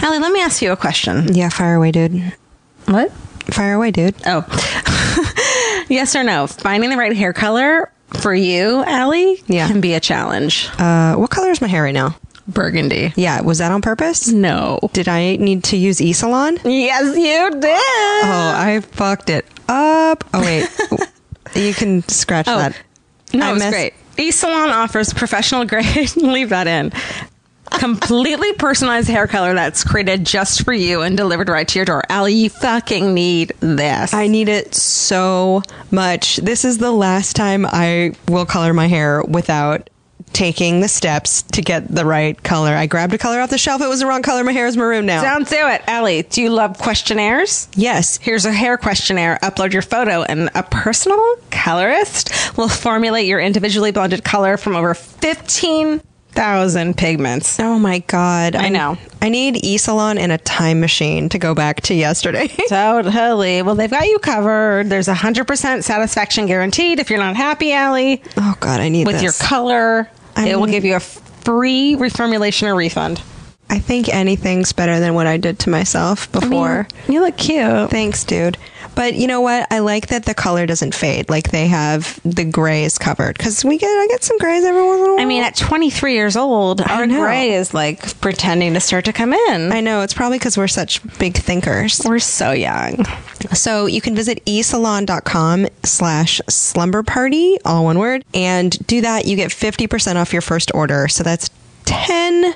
Alie, let me ask you a question. Yeah, fire away, dude. What? Fire away, dude. Oh. Yes or no? Finding the right hair color for you, Alie, can be a challenge. What color is my hair right now? Burgundy. Yeah, was that on purpose? No. Did I need to use E-Salon? Yes, you did. Oh, I fucked it up. Oh, wait. You can scratch that. No, it's great. E-Salon offers professional grade, leave that in, completely personalized hair color that's created just for you and delivered right to your door. Alie, you fucking need this. I need it so much. This is the last time I will color my hair without taking the steps to get the right color. I grabbed a color off the shelf. It was the wrong color. My hair is maroon now. Don't do it. Alie, do you love questionnaires? Yes. Here's a hair questionnaire. Upload your photo and a personal colorist will formulate your individually blended color from over 15,000 pigments. Oh my God. I know. I need E-Salon and a time machine to go back to yesterday. Totally. Well, they've got you covered. There's 100% satisfaction guaranteed if you're not happy, Alie. Oh God, I need with this. your color. It will give you a free reformulation or refund. I think anything's better than what I did to myself before. I mean, you look cute. Thanks, dude. But you know what? I like that the color doesn't fade. Like they have the grays covered. Because I get some grays every once in a while. I mean, at 23 years old, our gray is like pretending to start to come in. I know. It's probably because we're such big thinkers. We're so young. So you can visit esalon.com/slumberparty, all one word. And do that. You get 50% off your first order. So that's $10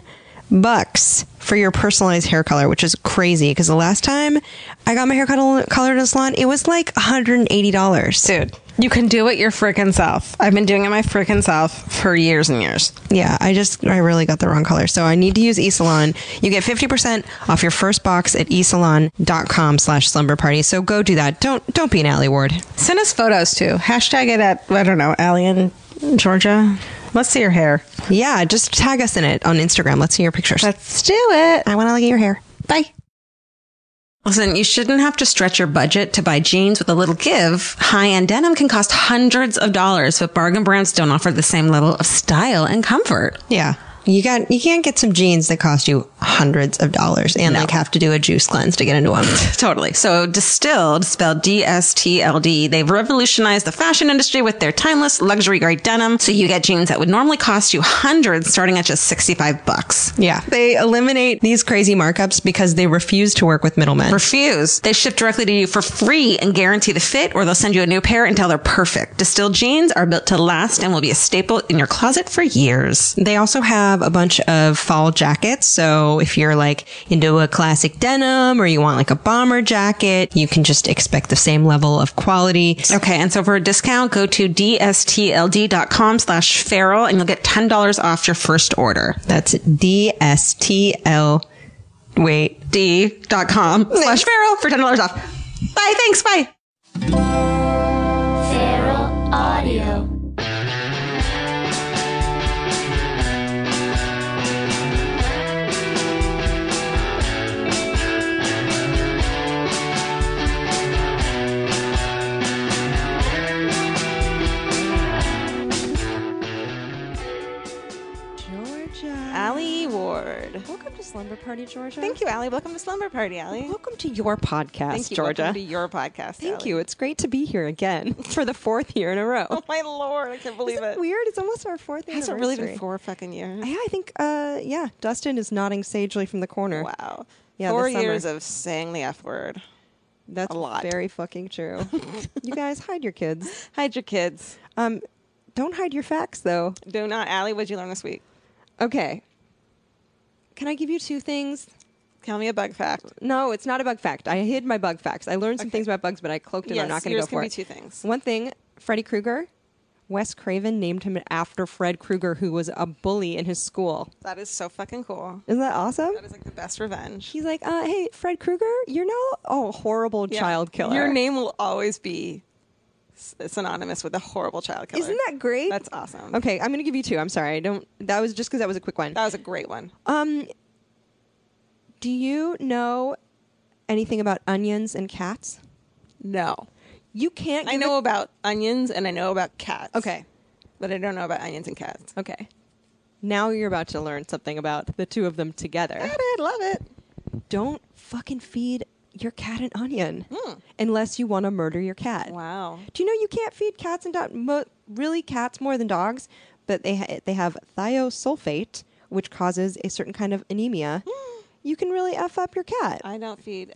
for your personalized hair color, which is crazy because the last time I got my hair colored in a salon, it was like $180. Dude, you can do it your freaking self. I've been doing it my freaking self for years and years. Yeah, I really got the wrong color. So I need to use eSalon. You get 50% off your first box at esalon.com/slumberparty. So go do that. Don't be an Alie Ward. Send us photos too. Hashtag it at, I don't know, Alie in Georgia. Let's see your hair. Yeah, just tag us in it on Instagram. Let's see your pictures. Let's do it. I want to look at your hair. Bye. Listen, you shouldn't have to stretch your budget to buy jeans with a little give. High-end denim can cost hundreds of dollars, but bargain brands don't offer the same level of style and comfort. Yeah. You can't get some jeans that cost you hundreds of dollars and like have to do a juice cleanse to get into them. Totally. So Distilled, spelled DSTLD, they've revolutionized the fashion industry with their timeless luxury grade denim. So you get jeans that would normally cost you hundreds starting at just $65. Yeah. They eliminate these crazy markups because they refuse to work with middlemen. Refuse. They ship directly to you for free and guarantee the fit, or they'll send you a new pair until they're perfect. Distilled jeans are built to last and will be a staple in your closet for years. They also have a bunch of fall jackets. So if you're like into a classic denim or you want like a bomber jacket, you can just expect the same level of quality. Okay. And so for a discount, go to dstld.com/feral and you'll get $10 off your first order. That's d.com/feral for $10 off. Bye. Thanks. Bye. Feral Audio. Alie Ward. Welcome to Slumber Party, Georgia. Thank you, Alie. Welcome to Slumber Party, Alie. Welcome to your podcast, Thank you. Georgia. Welcome to your podcast, Thank Alie. you. It's great to be here again for the 4th year in a row. Oh my Lord, I can't believe Isn't it weird? It's almost our 4th Has anniversary. it really been 4 fucking years? Yeah, I think, Dustin is nodding sagely from the corner. Wow. Yeah, 4 this summer. years of saying the F word. That's a lot. very fucking true. You guys, hide your kids. Hide your kids. Don't hide your facts, though. Do not. Alie, what did you learn this week? Okay. Can I give you 2 things? Tell me a bug fact. No, it's not a bug fact. I hid my bug facts. I learned some things about bugs, but I cloaked it. I'm not going to go for it. Yours can be 2 things. One thing, Freddy Krueger. Wes Craven named him after Fred Krueger, who was a bully in his school. That is so fucking cool. Isn't that awesome? That is like the best revenge. He's like, hey, Fred Krueger, you're now a horrible child killer. Your name will always be synonymous with a horrible child killer. Isn't that great? That's awesome. Okay, I'm going to give you 2. I'm sorry. That was just because that was a quick one. That was a great one. Do you know anything about onions and cats? No. You can't. I know about onions and I know about cats. Okay. But I don't know about onions and cats. Okay. Now you're about to learn something about the 2 of them together. Got it. Love it. don't fucking feed your cat an onion unless you want to murder your cat. Wow. Do you know you can't feed cats and dogs? Really, cats more than dogs, but they have thiosulfate, which causes a certain kind of anemia. You can really F up your cat. I don't feed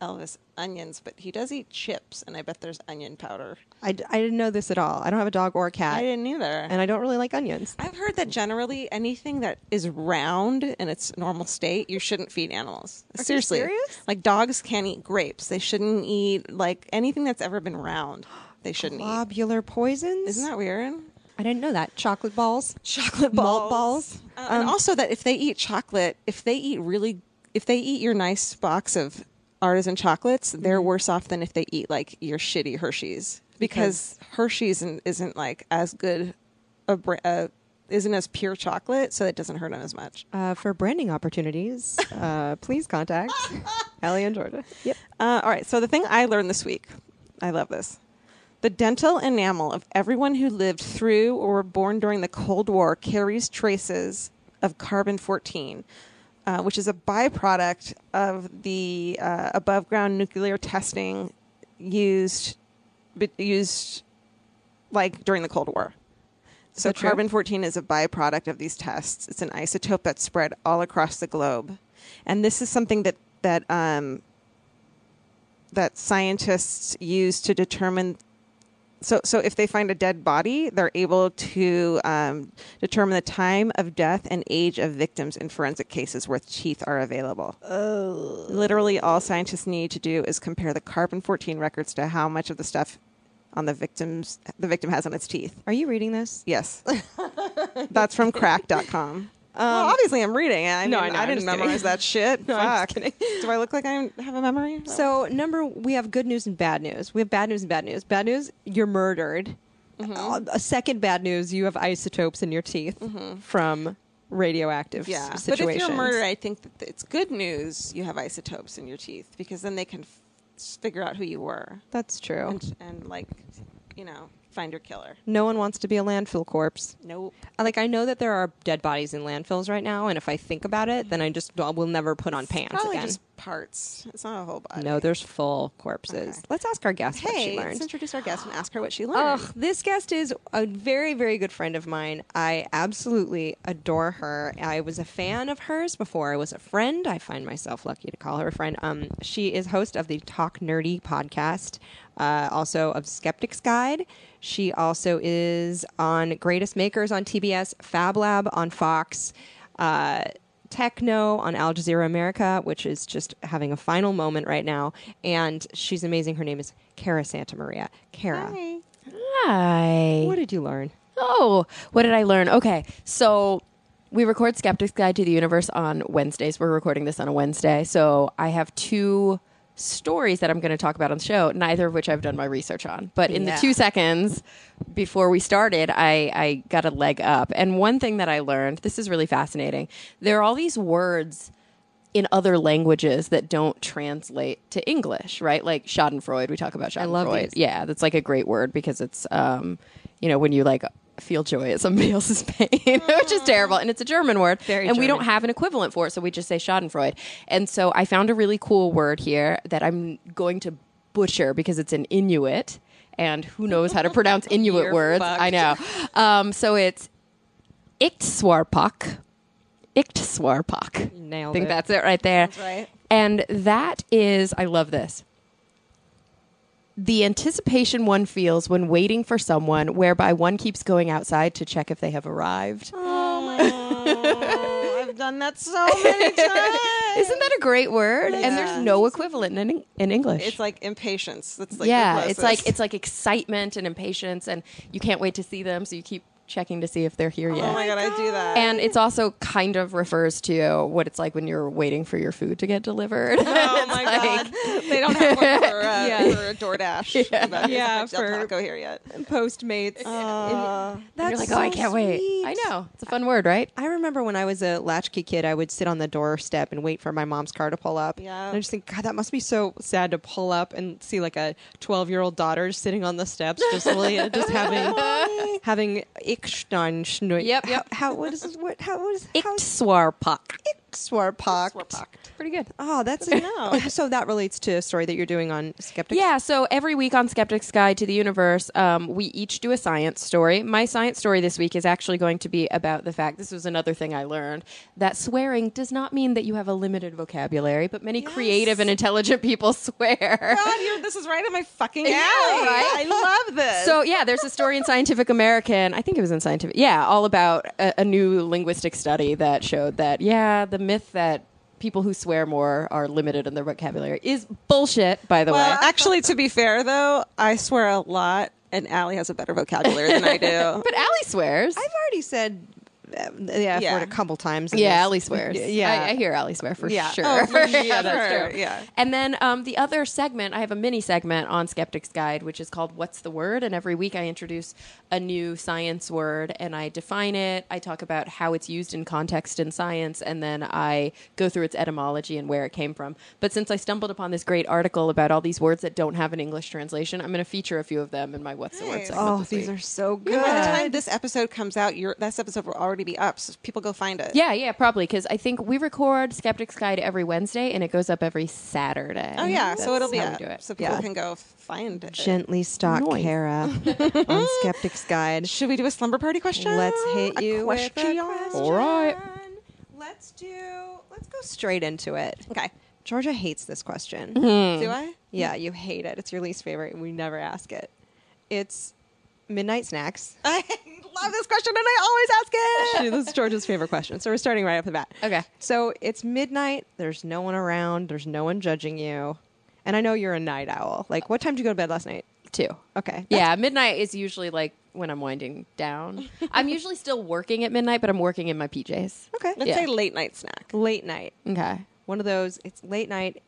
Elvis onions, but he does eat chips, and I bet there's onion powder. I didn't know this at all. I don't have a dog or a cat. I didn't either. And I don't really like onions. I've heard that generally anything that is round in its normal state, you shouldn't feed animals. Are you Seriously. serious? Like dogs can't eat grapes. They shouldn't eat like anything that's ever been round. They shouldn't eat. Globular poisons? Isn't that weird? I didn't know that. Chocolate balls? Chocolate Malt balls? And also that if they eat chocolate, if they eat your nice box of artisan chocolates, they're worse off than if they eat like your shitty Hershey's, because Hershey's isn't like as good isn't as pure chocolate, so it doesn't hurt them as much. For branding opportunities, please contact Alie in Georgia. Yep. All right, so the thing I learned this week, I love this. The dental enamel of everyone who lived through or were born during the Cold War carries traces of carbon-14, which is a byproduct of the above-ground nuclear testing used like during the Cold War. So carbon-14 is a byproduct of these tests. It's an isotope that's spread all across the globe, and this is something that scientists use to determine. So if they find a dead body, they're able to determine the time of death and age of victims in forensic cases where teeth are available. Oh. Literally all scientists need to do is compare the carbon-14 records to how much of the stuff on the victim has on its teeth. Are you reading this? Yes. That's from crack.com. Well, obviously I'm reading it. I didn't memorize that shit. No, I'm just kidding. Do I look like I have a memory? So we have good news and bad news. We have bad news and bad news. Bad news, you're murdered. A second bad news, you have isotopes in your teeth from radioactive situations. But if you're murdered, I think that it's good news you have isotopes in your teeth, because then they can figure out who you were. That's true. And like, find your killer. No one wants to be a landfill corpse. Nope. I know that there are dead bodies in landfills right now, and if I think about it, then I will never put on pants Probably again. just parts. It's not a whole body. No, there's full corpses. Okay. Let's ask our guest what she Hey, learned. let's introduce our guest and ask her what she learned. This guest is a very, very good friend of mine. I absolutely adore her. I was a fan of hers before I was a friend. I find myself lucky to call her a friend. She is host of the Talk Nerdy podcast, also of Skeptic's Guide. She also is on Greatest Makers on TBS, Fab Lab on Fox, Techno on Al Jazeera America, which is just having a final moment right now. And she's amazing. Her name is Cara Santamaria. Cara, Hi. Hi. what did you learn? Oh, what did I learn? Okay, so we record Skeptic's Guide to the Universe on Wednesdays. We're recording this on a Wednesday. So I have two stories that I'm going to talk about on the show, neither of which I've done my research on. But in the 2 seconds before we started, I got a leg up. And one thing that I learned, this is really fascinating, there are all these words in other languages that don't translate to English, right? Like Schadenfreude, we talk about Schadenfreude. I love these. Yeah, that's like a great word because it's, when you like feel joy at somebody else's pain, which is terrible. And it's a German word. Very and we German. don't have an equivalent for it, so we just say Schadenfreude. And so I found a really cool word here that I'm going to butcher because it's an Inuit, and who knows how to pronounce Inuit You're words. fucked. I know. So it's Iktswarpak. Iktswarpak. Nailed I think it. that's it right there. That's right. And that is, I love this. The anticipation one feels when waiting for someone, whereby one keeps going outside to check if they have arrived. Oh, I've done that so many times. Isn't that a great word? Yeah. And there's no equivalent in English. It's like impatience. That's like yeah, the it's like excitement and impatience, and you can't wait to see them, so you keep checking to see if they're here yet. Oh my god, I do that. And it's also kind of refers to what it's like when you're waiting for your food to get delivered. oh my god, they don't have one for DoorDash. Yeah, for for- Taco here yet. Postmates. And you're like, oh, I can't wait. I know. It's a fun word, right? I remember when I was a latchkey kid, I would sit on the doorstep and wait for my mom's car to pull up. Yeah. And I just think, God, that must be so sad to pull up and see like a 12-year-old daughter sitting on the steps, just really, just having Ickstein. Yep. How what is this? What? How what is? Iktswarpak. Swarpocked. Pretty good. Oh, that's so that relates to a story that you're doing on Skeptics. Yeah, so every week on Skeptic's Guide to the Universe, we each do a science story. My science story this week is actually going to be about the fact, this was another thing I learned, that swearing does not mean that you have a limited vocabulary, but many creative and intelligent people swear. God, this is right in my fucking alley. Right? I love this. So yeah, there's a story in Scientific American, I think it was in Scientific, all about a new linguistic study that showed that, the myth that people who swear more are limited in their vocabulary is bullshit, by the way. Actually, to be fair, though, I swear a lot, and Alie has a better vocabulary than I do. But Alie swears. I've already said the F word a couple times. Alie swears. Yeah. I hear Alie swear for sure. Oh, for sure. That's true. Yeah. And then the other segment, I have a mini segment on Skeptic's Guide, which is called What's the Word? And every week I introduce a new science word and I define it. I talk about how it's used in context in science, and then I go through its etymology and where it came from. But since I stumbled upon this great article about all these words that don't have an English translation, I'm going to feature a few of them in my What's the Word segment. Oh, this these week. are so good. By the time this episode comes out, this episode will already be up, so people go find it. Yeah, probably, because I think we record Skeptic's Guide every Wednesday, and it goes up every Saturday. Oh, yeah, so it'll be how we up, do it. so people can go find it. Gently stalk Noise. Kara on Skeptic's Guide. Should we do a slumber party question? Let's hit you with a question. question. All right. Let's go straight into it. Okay. Georgia hates this question. Do I? Yeah, you hate it. It's your least favorite. We never ask it. It's midnight snacks. I love this question, and I always ask it. This is Georgia's favorite question. So we're starting right off the bat. Okay. So it's midnight. There's no one around. There's no one judging you. And I know you're a night owl. Like, what time did you go to bed last night? 2. Okay. Yeah, midnight is usually like when I'm winding down. I'm usually still working at midnight, but I'm working in my PJs. Okay. Let's say late night snack. Late night. Okay. One of those, it's late night.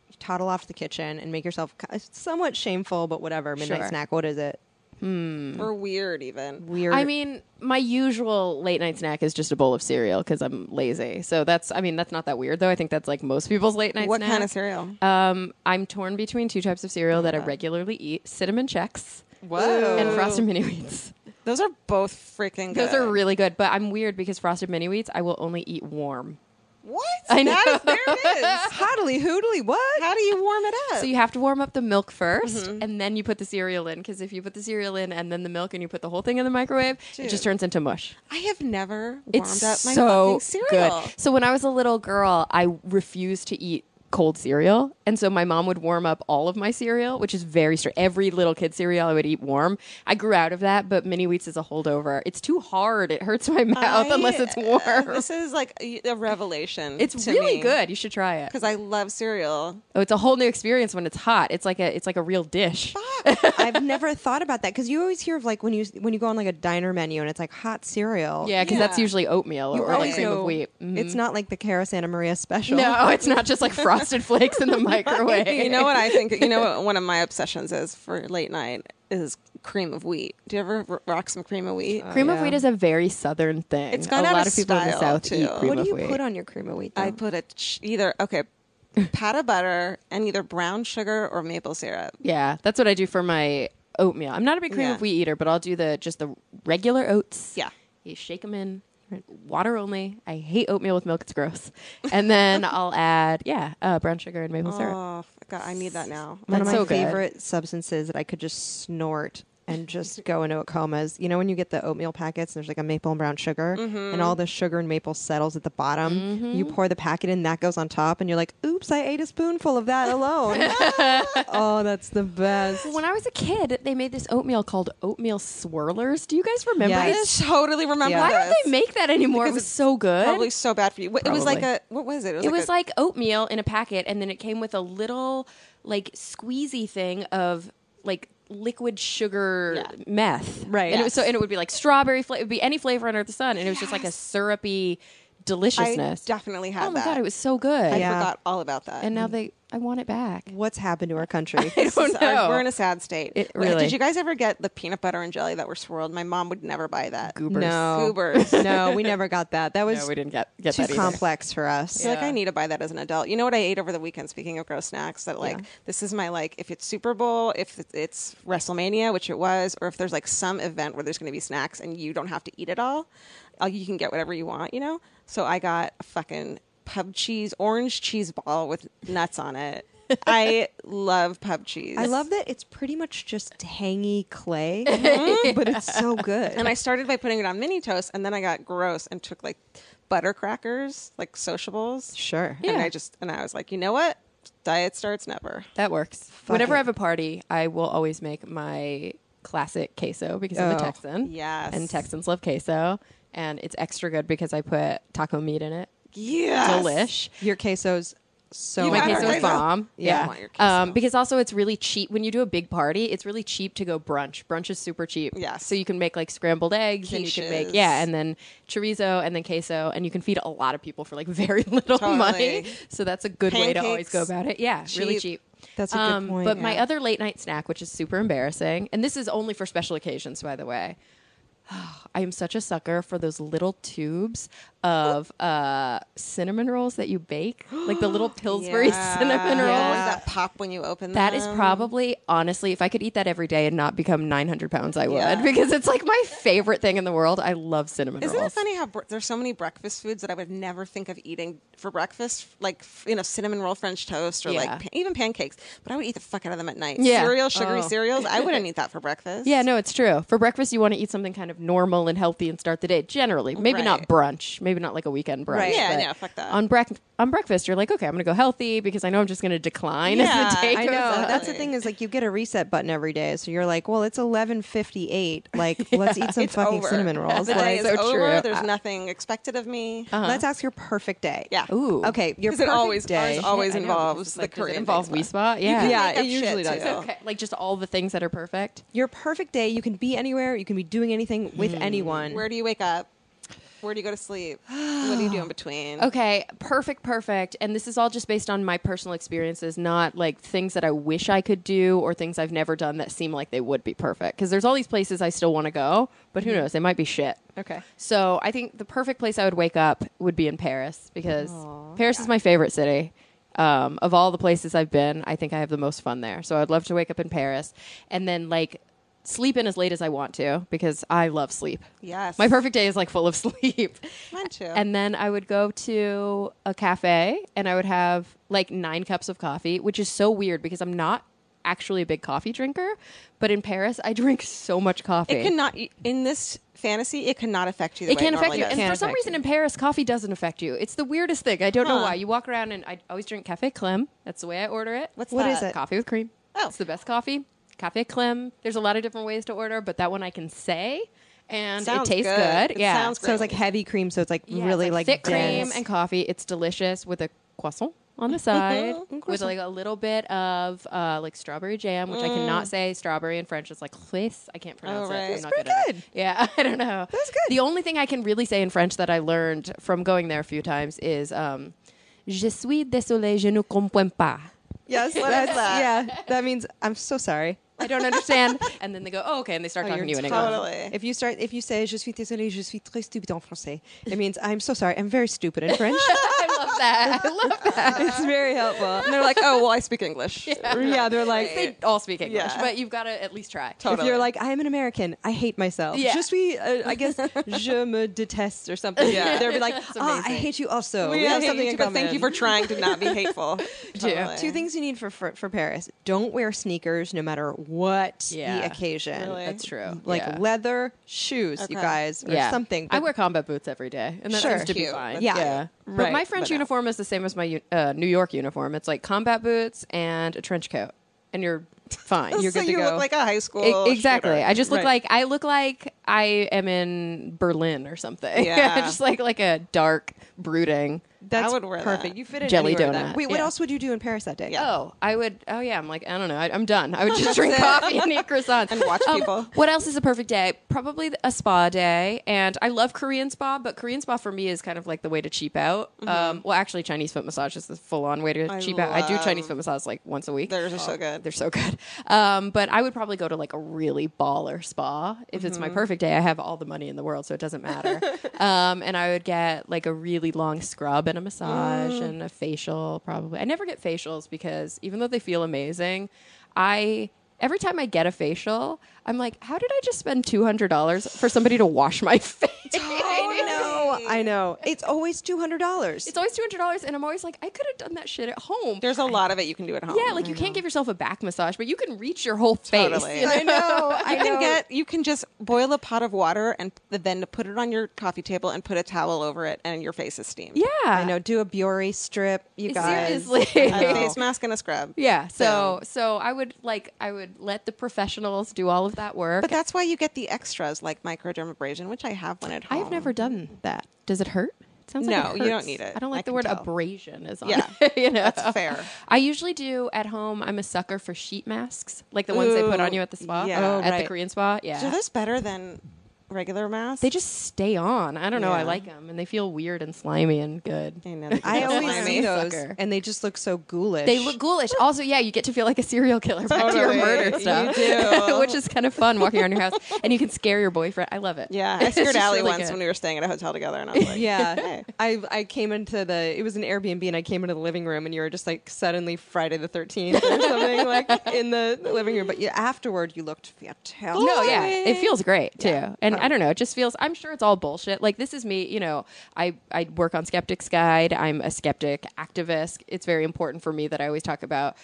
You toddle off to the kitchen and make yourself somewhat shameful, but whatever. Midnight Sure. snack. What is it? Or weird, even. Weird. I mean, my usual late night snack is just a bowl of cereal because I'm lazy. So that's not that weird, though. I think that's like most people's late night What snack. kind of cereal? I'm torn between 2 types of cereal that I regularly eat: Cinnamon Chex Whoa. and Frosted Mini Wheats. Those are both freaking good. Those are really good, but I'm weird because Frosted Mini Wheats I will only eat warm. What? I know. There it is. Hoddly hoodly, what? How do you warm it up? So you have to warm up the milk first, and then you put the cereal in. Because if you put the cereal in and then the milk, and you put the whole thing in the microwave, it just turns into mush. I have never warmed It's up my so fucking cereal. good. So when I was a little girl, I refused to eat cold cereal, and so my mom would warm up all of my cereal, which is very strange. Every little kid cereal I would eat warm. I grew out of that, but Mini Wheats is a holdover. It's too hard. It hurts my mouth unless it's warm. This is like a revelation. It's really good. You should try it. because I love cereal. Oh, it's a whole new experience when it's hot. It's like a real dish. I've never thought about that because you always hear of like when you go on like a diner menu and it's like hot cereal. Yeah, because that's usually oatmeal You or like always cream know of wheat. It's not like the Cara Santa Maria special. No, it's not just like Frosted Flakes in the microwave. You know what I think? You know what one of my obsessions is for late night is cream of wheat. Do you ever rock some cream of wheat? Cream of yeah. wheat is a very southern thing. It's gone a out lot of of people in the style, South too. eat cream What do of you wheat. put on your cream of wheat? Though? I put either pat of butter and either brown sugar or maple syrup. Yeah, that's what I do for my oatmeal. I'm not a big cream Yeah. of wheat eater, but I'll do just the regular oats. Yeah. You shake them in, water only. I hate oatmeal with milk; it's gross. And then I'll add brown sugar and maple syrup. Oh, God, I need that now. One of That's my so good. favorite substances that I could just snort and just go into a coma is, you know, when you get the oatmeal packets, there's like a maple and brown sugar, and all the sugar and maple settles at the bottom. You pour the packet in, that goes on top, and you're like, oops, I ate a spoonful of that alone. Oh, that's the best. When I was a kid, they made this oatmeal called oatmeal swirlers. Do you guys remember Yes. I totally remember Yeah. Why this. don't they make that anymore? Because It was it's so good. Probably so bad for you. It was like Probably. what was it? It was like oatmeal in a packet, and then it came with a little like squeezy thing of like liquid sugar meth, Right. And it would be like strawberry flavor. It would be any flavor under the sun, and it was just like a syrupy deliciousness. I definitely had oh my that. god, it was so good. I Yeah. forgot all about that. And now I want it back. What's happened to our country? We're in a sad state. It really- Did you guys ever get the peanut butter and jelly that were swirled? My mom would never buy that. Goobers. No. Goobers. No, we never got that. That was No, we didn't get too that either. complex for us. I feel like I need to buy that as an adult. You know what I ate over the weekend? Speaking of gross snacks, that like this is my like if it's Super Bowl, if it's WrestleMania, which it was, or if there's like some event where there's going to be snacks and you don't have to eat it all, you can get whatever you want. You know. So I got a fucking pub cheese, orange cheese ball with nuts on it. I love pub cheese. I love that it's pretty much just tangy clay, but it's so good. And I started by putting it on mini toast, and then I got gross and took like butter crackers, like sociables. Sure. And I was like, you know what? Diet starts never. That works. Whenever I have a party, I will always make my classic queso because I'm a Texan. Yes. And Texans love queso. And it's extra good because I put taco meat in it. Yes. Delish. Your queso's so You My got good. her queso is queso. bomb. Yeah, I want your queso. Because also it's really cheap. When you do a big party, it's really cheap to go brunch. Brunch is super cheap. Yes. So you can make like scrambled eggs and you can make, Quiches. and then chorizo and then queso. And you can feed a lot of people for like very little Totally. money. So that's a good way to always Pancakes. go about it. Yeah, really Cheap. cheap. That's a good point. But my yeah. other late night snack, which is super embarrassing, and this is only for special occasions, by the way. I am such a sucker for those little tubes of cinnamon rolls that you bake, like the little Pillsbury cinnamon rolls. That pop when you open them. That is probably, honestly, if I could eat that every day and not become 900 pounds, I would, Yeah. because it's like my favorite thing in the world. I love cinnamon Isn't rolls. it funny how there's so many breakfast foods that I would never think of eating for breakfast, like cinnamon roll French toast or Yeah. like even pancakes, but I would eat the fuck out of them at night. Yeah. Cereal, sugary Oh. cereals, I wouldn't eat that for breakfast. Yeah, no, it's true. For breakfast, you want to eat something kind of normal and healthy and start the day. Generally, maybe not Right. brunch, maybe not like a weekend brunch. Right. Yeah, but yeah, fuck that. On breakfast, you're like, okay, I'm going to go healthy because I know I'm just going to decline as Yeah, the day I goes know. on. That's the thing is like you get a reset button every day. So you're like, well, it's 11:58. Like, let's eat some It's fucking over. cinnamon rolls. The day Like, is so over. true. There's nothing expected of me. let's ask your perfect day. Yeah. Ooh. Okay, your Because it perfect always, day. ours always I know, involves because it's the like, does Korean it involve bake Wii Spot? Yeah. can Yeah, make it up usually shit, does. too. Okay, like just all the things that are perfect. Your perfect day. You can be anywhere. You can be doing anything with anyone. Where do you wake up? Where do you go to sleep? What do you do in between? Okay, perfect. And this is all just based on my personal experiences, not like things that I wish I could do or things I've never done that seem like they would be perfect. Because there's all these places I still want to go, but who knows? They might be shit. Okay. So I think the perfect place I would wake up would be in Paris because Paris is my favorite city. Of all the places I've been, I think I have the most fun there. So I'd love to wake up in Paris and then like sleep in as late as I want to because I love sleep. Yes. My perfect day is like full of sleep. Mine too. And then I would go to a cafe and I would have like 9 cups of coffee, which is so weird because I'm not actually a big coffee drinker. But in Paris, I drink so much coffee. It cannot, in this fantasy, it cannot affect you the It way can't it affect you. normally And does. for some reason in Paris, coffee doesn't affect you. It's the weirdest thing. I don't know why. You walk around and I always drink Café Clem. That's the way I order it. What's What that? is it? Coffee with cream. Oh. It's the best coffee. Café Clem. There's a lot of different ways to order, but that one I can say. And Sounds it tastes good. good. It yeah. sounds So it's like heavy cream. So it's like Yeah, really it's like thick dense. cream and coffee. It's delicious with a croissant on the side with Croissant. like a little bit of like strawberry jam, which I cannot say strawberry in French. It's like fris. I can't pronounce Oh, right. it. I'm That's not pretty at it. good. Yeah, I don't know. That's good. The only thing I can really say in French that I learned from going there a few times is Je suis désolé, je ne comprends pas. Yes, What is that's that? yeah. That means I'm so sorry. I don't understand. And then they go, oh, okay. And they start talking to you in English. Totally. If you say je suis désolé, je suis très stupide en français, it means I'm so sorry. I'm very stupid in French. I love that. I love that. It's very helpful. And they're like, oh, well, I speak English. Yeah, they're like, They all speak English, Yeah. but you've got to at least try. if Totally. you're like, I am an American, I hate myself. Yeah. Je suis, I guess, je me déteste or something. Yeah. They'll be like, That's oh, I amazing. hate you also. we We have hate something you in too, but common. thank you for trying to not be hateful. Totally. Two things you need for Paris. Don't wear sneakers no matter what Yeah. the occasion. Really? That's true. Like Yeah. leather shoes, you Okay. guys, or Yeah. something. I But wear combat boots every day, and that Sure. seems to be Cute. fine. That's Yeah. But Right. my French But no. uniform is the same as my New York uniform. It's like combat boots and a trench coat, and you're fine. You're so good to you go. look like a high school Exactly. shooter. I just look Right. like I am in Berlin or something. Yeah. Just like a dark, brooding. that's I would wear perfect. that. You fit in Jelly anywhere donut. then. Wait, what Yeah. else would you do in Paris that day? Yeah. Oh, I would. Oh yeah, I'm like I don't know. I'm done. I would just drink coffee and eat croissants And watch people. What else is a perfect day? Probably a spa day. And I love Korean spa, but Korean spa for me is kind of like the way to cheap out. Well, actually, Chinese foot massage is the full-on way to I cheap out. I do love- Chinese foot massage like once a week. Theirs are so good. They're so good. But I would probably go to like a really baller spa. If it's my perfect day, I have all the money in the world, so it doesn't matter. And I would get like a really long scrub and a massage and a facial probably. I never get facials because even though they feel amazing, every time I get a facial, I'm like, how did I just spend $200 for somebody to wash my face? Oh no! I know. It's always $200. It's always $200, and I'm always like, I could have done that shit at home. There's a lot of it you can do at home. Yeah, like you can't give yourself a back massage, but you can reach your whole face. Totally. You know? I know. You can just boil a pot of water and then put it on your coffee table and put a towel over it, and your face is steamed. Yeah, I know. Do a Biore strip, you guys. Seriously. And a face mask and a scrub. Yeah, so I would let the professionals do all of that work. But that's why you get the extras like microdermabrasion, which I have one at home. I've never done that. Does it hurt? It sounds like No, it hurts. you don't need it. I don't like I the can word tell. abrasion is on Yeah, it. You know? that's fair. I usually do at home. I'm a sucker for sheet masks, like the ones they put on you at the spa, yeah. Oh, at right. the Korean spa. Yeah, Are those better than regular masks? they just stay on. I don't know. I Yeah. like them, and they feel weird and slimy and good. I know. I always Slimy. see those, Sucker. and they just look so ghoulish. They look ghoulish. Also, yeah, you get to feel like a serial killer back to your Totally. murder You stuff, do. which is kind of fun walking around your house, and you can scare your boyfriend. I love it. Yeah, I It's scared just Alie really once good. when we were staying at a hotel together, and I was like, Yeah, hey. I came into it was an Airbnb, and I came into the living room, and you were just like suddenly Friday the 13th or something like in the living room. But afterward, you looked fantastic. No, yeah, it feels great too. And I don't know, it just feels, I'm sure it's all bullshit. Like this is me, you know, I work on Skeptic's Guide. I'm a skeptic activist. It's very important for me that I always talk about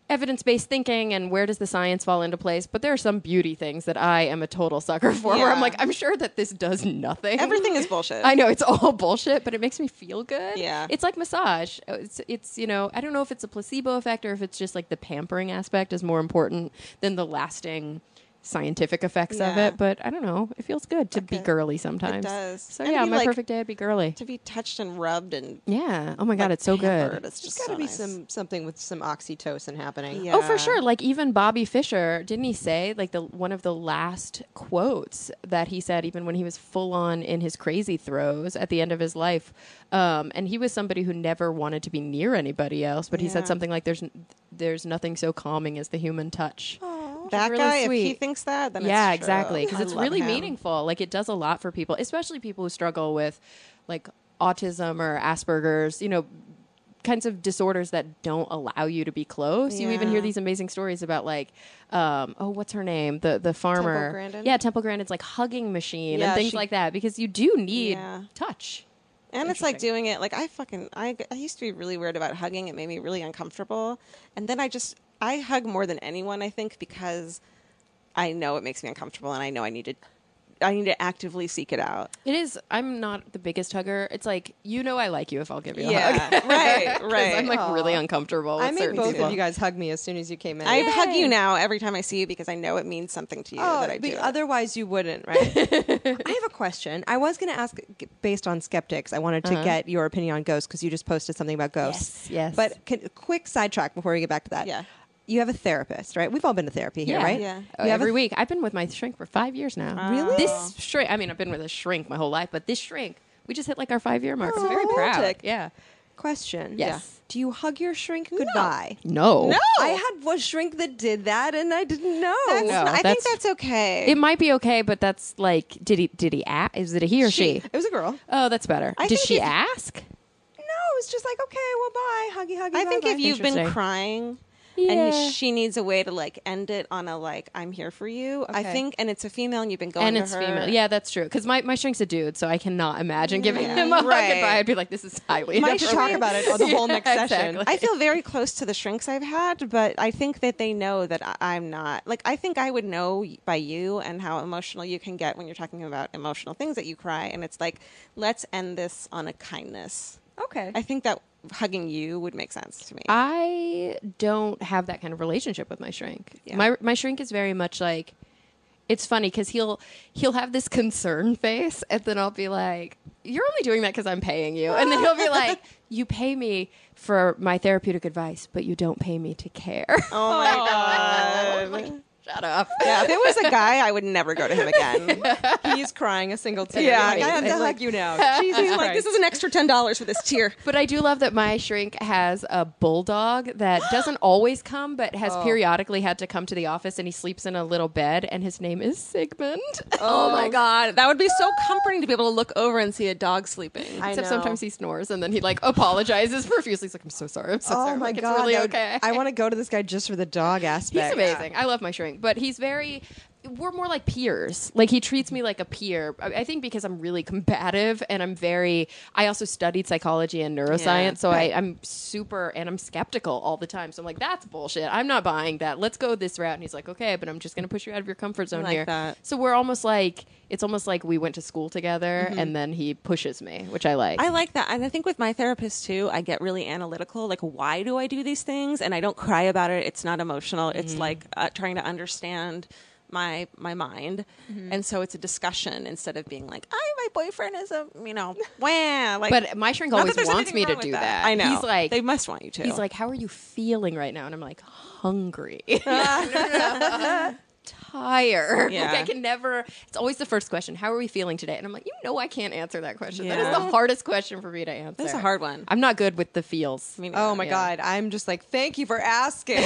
evidence-based thinking and where does the science fall into place. But there are some beauty things that I am a total sucker for where I'm Yeah. like, I'm sure that this does nothing. Everything is bullshit. I know it's all bullshit, but it makes me feel good. Yeah. It's like massage. It's you know, I don't know if it's a placebo effect or if it's just like the pampering aspect is more important than the lasting scientific effects of Yeah. it, but I don't know. It feels good to be Okay. girly sometimes. It does. So And yeah, to be my like- perfect day I'd be girly. To be touched and rubbed and Yeah. Oh my god, like, it's so pampered, good. It's There's just got to so be nice. something with some oxytocin happening. Yeah. Oh, for sure. Like even Bobby Fischer, didn't he say like one of the last quotes that he said even when he was full on in his crazy throes at the end of his life, and he was somebody who never wanted to be near anybody else, but he Yeah. said something like there's nothing so calming as the human touch. That really guy, if he sweet. thinks that, then Yeah, it's true. exactly. Because I it's love really him. meaningful. Like it does a lot for people, especially people who struggle with like autism or Asperger's, you know, kinds of disorders that don't allow you to be close. You even Yeah. hear these amazing stories about like, what's her name? The farmer. Temple Grandin? Yeah, Temple Grandin's like hugging machine Yeah, and things she- like that because you do need Yeah. touch. And it's like Interesting. doing it like I used to be really weird about hugging. It made me really uncomfortable. And then I hug more than anyone, I think, because I know it makes me uncomfortable and I know I need to actively seek it out. It is. I'm not the biggest hugger. It's like, you know, I like you if I'll give you a hug. Yeah. Right, 'Cause right. I'm like Aw. really uncomfortable with I made certain both people. of you guys hug me as soon as you came in. I hug you now every time I see you because I know it means something to you that I but do. otherwise you wouldn't, right? I have a question. I was going to ask, based on skeptics, I wanted to get your opinion on ghosts because you just posted something about ghosts. Yes. But quick sidetrack before we get back to that. Yeah. You have a therapist, right? We've all been to therapy here, Yeah. right? Yeah. Oh, You have every a- week. I've been with my shrink for 5 years now. Really? This shrink, I mean, I've been with a shrink my whole life, but this shrink, we just hit like our 5-year mark. I'm very proud. romantic. Yeah. Question. Yes. Do you hug your shrink goodbye? No. No. I had a shrink that did that, and I didn't know. That's No, not- I think that's- that's okay. It might be okay, but that's like, did he ask? Is it a he or she? It was a girl. Oh, that's better. I Did think she if- ask? No, it was just like, okay, well, bye, huggy, huggy. I think bye-bye. if you've been Interesting. crying Yeah. and she needs a way to like end it on a like I'm here for you. I Okay. think, and it's a female and you've been going And to it's her. female. Yeah, that's true. Because my shrink's a dude, so I cannot imagine giving Yeah. him a hug Right. goodbye. I'd be like, this is highly Might inappropriate. talk about it on the whole next Yeah, session. exactly. I feel very close to the shrinks I've had, but I think that they know that I'm not. Like, I think I would know by you and how emotional you can get when you're talking about emotional things that you cry. And it's like, let's end this on a kindness. Okay. I think that hugging you would make sense to me. I don't have that kind of relationship with my shrink. Yeah. My shrink is very much like, it's funny because he'll have this concern face, and then I'll be like, "You're only doing that because I'm paying you," and then he'll be like, "You pay me for my therapeutic advice, but you don't pay me to care." Oh my God. Like, shut up. Yeah, if it was a guy, I would never go to him again. He's crying a single tear. Yeah, Like, I have to and, like- hug you now. Jesus He's like, Christ. this is an extra $10 for this tear. But I do love that my shrink has a bulldog that doesn't always come, but has periodically had to come to the office, and he sleeps in a little bed, and his name is Sigmund. Oh my God. That would be so comforting to be able to look over and see a dog sleeping. I Except know. sometimes he snores, and then he like apologizes profusely. He's like, "I'm so sorry. I'm so sorry." Oh my Like, it's God. really that would- okay. I want to go to this guy just for the dog aspect. He's amazing. I love my shrink, but he's very. we're more like peers. Like he treats me like a peer. I think because I'm really combative and I also studied psychology and neuroscience. So I'm super, and I'm skeptical all the time. So I'm like, that's bullshit. I'm not buying that. Let's go this route. And he's like, okay, but I'm just going to push you out of your comfort zone here. That. So we're almost like, it's almost like we went to school together and then he pushes me, which I like. I like that. And I think with my therapist too, I get really analytical. Like, why do I do these things? And I don't cry about it. It's not emotional. It's like trying to understand my mind. And so it's a discussion instead of being like, my boyfriend is a, wah. Like, but my shrink always wants me to do that. I know. He's like, they must want you to. He's like, how are you feeling right now? And I'm like, hungry. Tired. Yeah. Like I can never. It's always the first question. How are we feeling today? And I'm like, I can't answer that question. That is the hardest question for me to answer. That's a hard one. I'm not good with the feels. Oh my God. I'm just like, thank you for asking.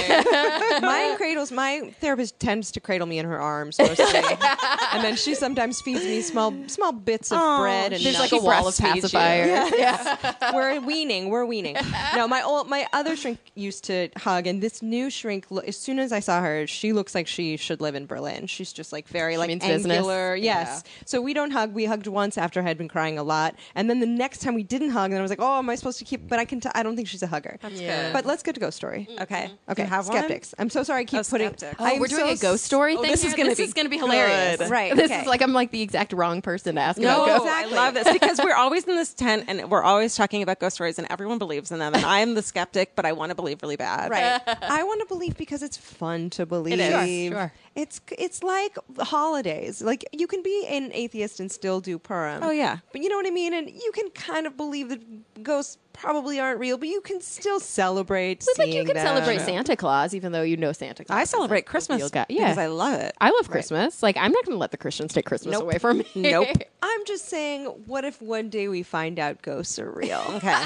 My therapist tends to cradle me in her arms mostly. And then she sometimes feeds me small bits of bread and There's nuts. like a wall of pacifiers. Yeah. We're weaning. No, my other shrink used to hug, and this new shrink, as soon as I saw her, she looks like she should live in Berlin. She's just like very like means angular. business? Yes. So we don't hug. We hugged once after I had been crying a lot, and then the next time we didn't hug, and I was like, oh, am I supposed to keep? But I don't think she's a hugger. That's Yeah. good. But let's get to ghost story. Okay. Okay. You have one? Skeptics. I'm so sorry. I keep putting. skeptic. Oh, we're doing a ghost story thing. this is here? gonna This be is gonna be hilarious. good. Right, This okay. is like I'm like the exact wrong person to ask No, about ghosts. I love this because we're always in this tent and we're always talking about ghost stories and everyone believes in them. And I'm the skeptic, but I want to believe really bad. Right. I want to believe because it's fun to believe. is. Sure. It's like holidays. Like you can be an atheist and still do Purim. Oh, yeah. But you know what I mean? And you can kind of believe that ghosts probably aren't real, but you can still celebrate It's like you seeing can them. celebrate Santa Claus, even though you know Santa Claus. I isn't celebrate the Christmas real guy. because I love it. I love Christmas. Like I'm not going to let the Christians take Christmas Nope. away from me. Nope. I'm just saying, what if one day we find out ghosts are real? Okay.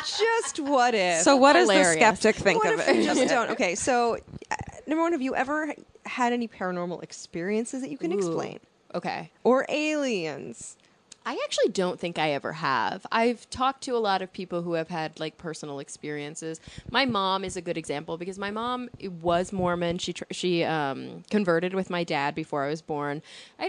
Just what if? So what does the Hilarious. skeptic think what of if it? we just don't? Okay, so number one, have you ever had any paranormal experiences that you can Ooh. explain? Okay. Or aliens? I actually don't think I ever have. I've talked to a lot of people who have had like personal experiences. My mom is a good example because my mom was Mormon. She converted with my dad before I was born,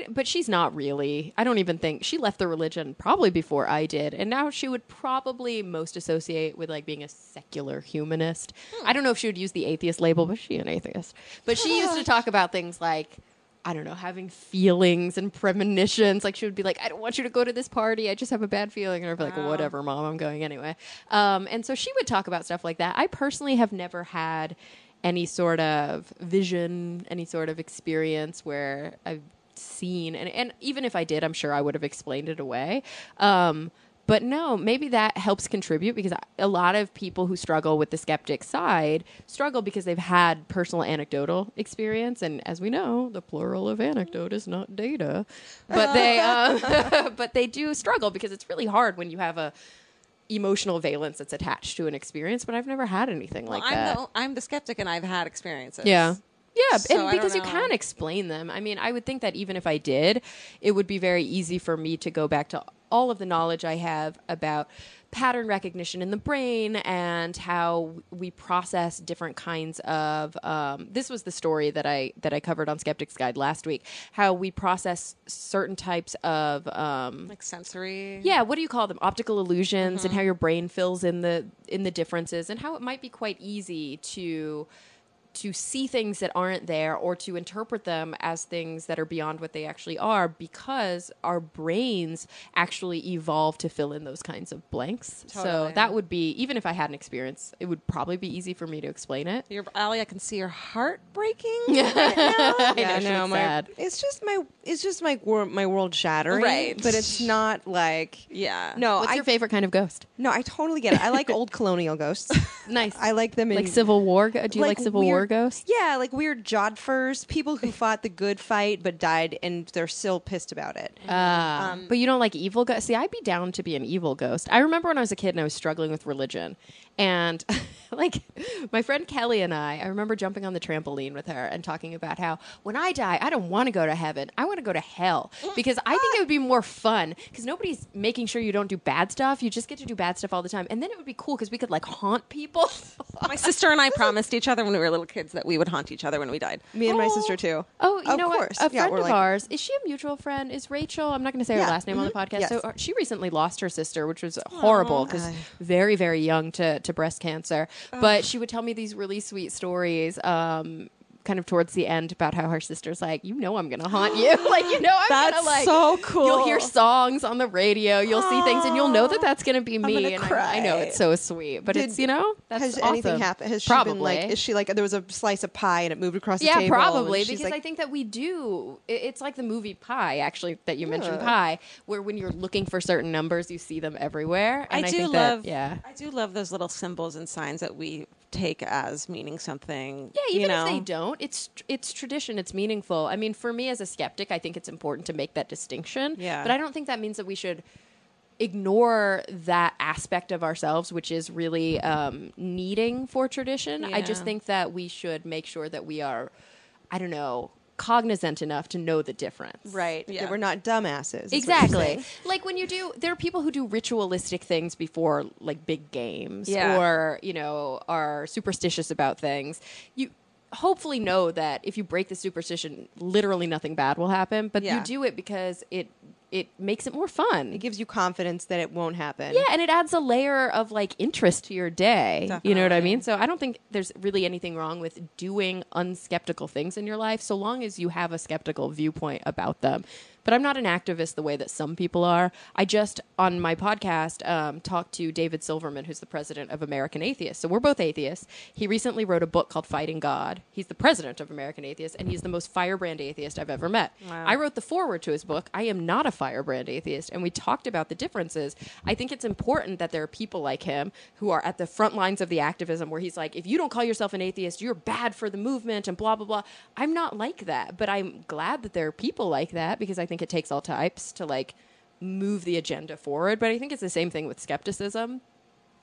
but she's not really. I don't even think she left the religion probably before I did, and now she would probably most associate with like being a secular humanist. I don't know if she would use the atheist label, but she's an atheist. But she used to talk about things like, I don't know, having feelings and premonitions. Like she would be like, I don't want you to go to this party. I just have a bad feeling. And I'd be like, well, whatever, Mom, I'm going anyway. And so she would talk about stuff like that. I personally have never had any sort of vision, any sort of experience where I've seen, and even if I did, I'm sure I would have explained it away. But no, maybe that helps contribute because a lot of people who struggle with the skeptic side struggle because they've had personal anecdotal experience. And as we know, the plural of anecdote is not data. But but they do struggle because it's really hard when you have a emotional valence that's attached to an experience. But I've never had anything like that. I'm the skeptic and I've had experiences. Yeah. Yeah, So and I because don't you know. can explain them. I mean, I would think that even if I did, it would be very easy for me to go back to all of the knowledge I have about pattern recognition in the brain and how we process different kinds of this was the story that I covered on Skeptic's Guide last week, how we process certain types of Like sensory. yeah, what do you call them? Optical illusions, and how your brain fills in the differences, and how it might be quite easy to see things that aren't there or to interpret them as things that are beyond what they actually are because our brains actually evolve to fill in those kinds of blanks. So Totally. that would be, even if I had an experience, it would probably be easy for me to explain it. Alie, I can see your heart breaking. I know, Yeah, she no, looks sad. it's just my world shattering, Right. But it's not like Yeah. no. What's I your favorite kind of ghost? no, I totally get it. I like old colonial ghosts. Nice. I like them in Like Civil War. Do you like Civil War ghosts? Yeah, like weird jodhpurs, people who fought the good fight but died, and they're still pissed about it. But you don't like evil ghosts? See, I'd be down to be an evil ghost. I remember when I was a kid and I was struggling with religion. And like my friend Kelly and I remember jumping on the trampoline with her and talking about how when I die, I don't want to go to heaven. I want to go to hell because I think it would be more fun because nobody's making sure you don't do bad stuff. You just get to do bad stuff all the time. And then it would be cool because we could like haunt people. My sister and I promised each other when we were little kids that we would haunt each other when we died. Me and my sister too. Oh, you Of know course. what? A Yeah, friend we're of like- ours, is she a mutual friend? Is Rachel? I'm not going to say her Yeah. last name on the podcast. Yes. So she recently lost her sister, which was horrible because very, very young to breast cancer. But she would tell me these really sweet stories. Kind of towards the end about how her sister's like, I'm gonna haunt you. Like, I'm That's gonna like. so cool. You'll hear songs on the radio. You'll see things, and you'll know that that's gonna be me. gonna And cry. I know it's so sweet, but Did- it's that's Has awesome. anything happened? Has she Probably. been like? Is she like? There was a slice of pie and it moved across the Yeah, table. probably and she's because like, I think that we do. It's like the movie Pi, actually, that you mentioned, Pi, where when you're looking for certain numbers, you see them everywhere. And I think I do love those little symbols and signs that we take as meaning something. Yeah, even you know? if they don't, it's tradition. It's meaningful. I mean, for me as a skeptic, I think it's important to make that distinction. Yeah. But I don't think that means that we should ignore that aspect of ourselves, which is really needing for tradition. I just Yeah. think that we should make sure that we are, I don't know, cognizant enough to know the difference. right. Yeah. That we're not dumbasses. is what you're Exactly. saying. Like when there are people who do ritualistic things before like big games Yeah. or, are superstitious about things. You hopefully know that if you break the superstition, literally nothing bad will happen, but Yeah. you do it because it makes it more fun. It gives you confidence that it won't happen. Yeah, and it adds a layer of like interest to your day. You know what I Definitely. mean? So I don't think there's really anything wrong with doing unskeptical things in your life so long as you have a skeptical viewpoint about them. But I'm not an activist the way that some people are. I just, on my podcast, talked to David Silverman, who's the president of American Atheists. So we're both atheists. He recently wrote a book called Fighting God. He's the president of American Atheists, and he's the most firebrand atheist I've ever met. Wow. I wrote the foreword to his book. I am not a firebrand atheist, and we talked about the differences. I think it's important that there are people like him who are at the front lines of the activism where he's like, if you don't call yourself an atheist, you're bad for the movement and blah, blah, blah. I'm not like that, but I'm glad that there are people like that because I think it takes all types to like move the agenda forward. But I think it's the same thing with skepticism.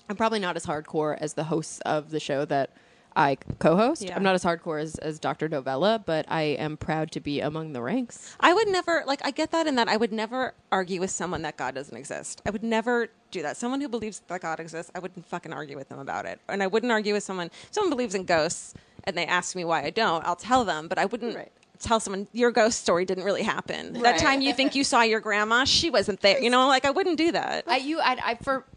I'm probably not as hardcore as the hosts of the show that I co-host. Yeah. I'm not as hardcore as Dr. Novella, but I am proud to be among the ranks. I would never, I get that in that I would never argue with someone that God doesn't exist. I would never do that. Someone who believes that God exists, I wouldn't fucking argue with them about it. And I wouldn't argue with someone believes in ghosts and they ask me why I don't, I'll tell them, but I wouldn't tell someone your ghost story didn't really happen. That Right. time you think you saw your grandma, she wasn't there. I wouldn't do that.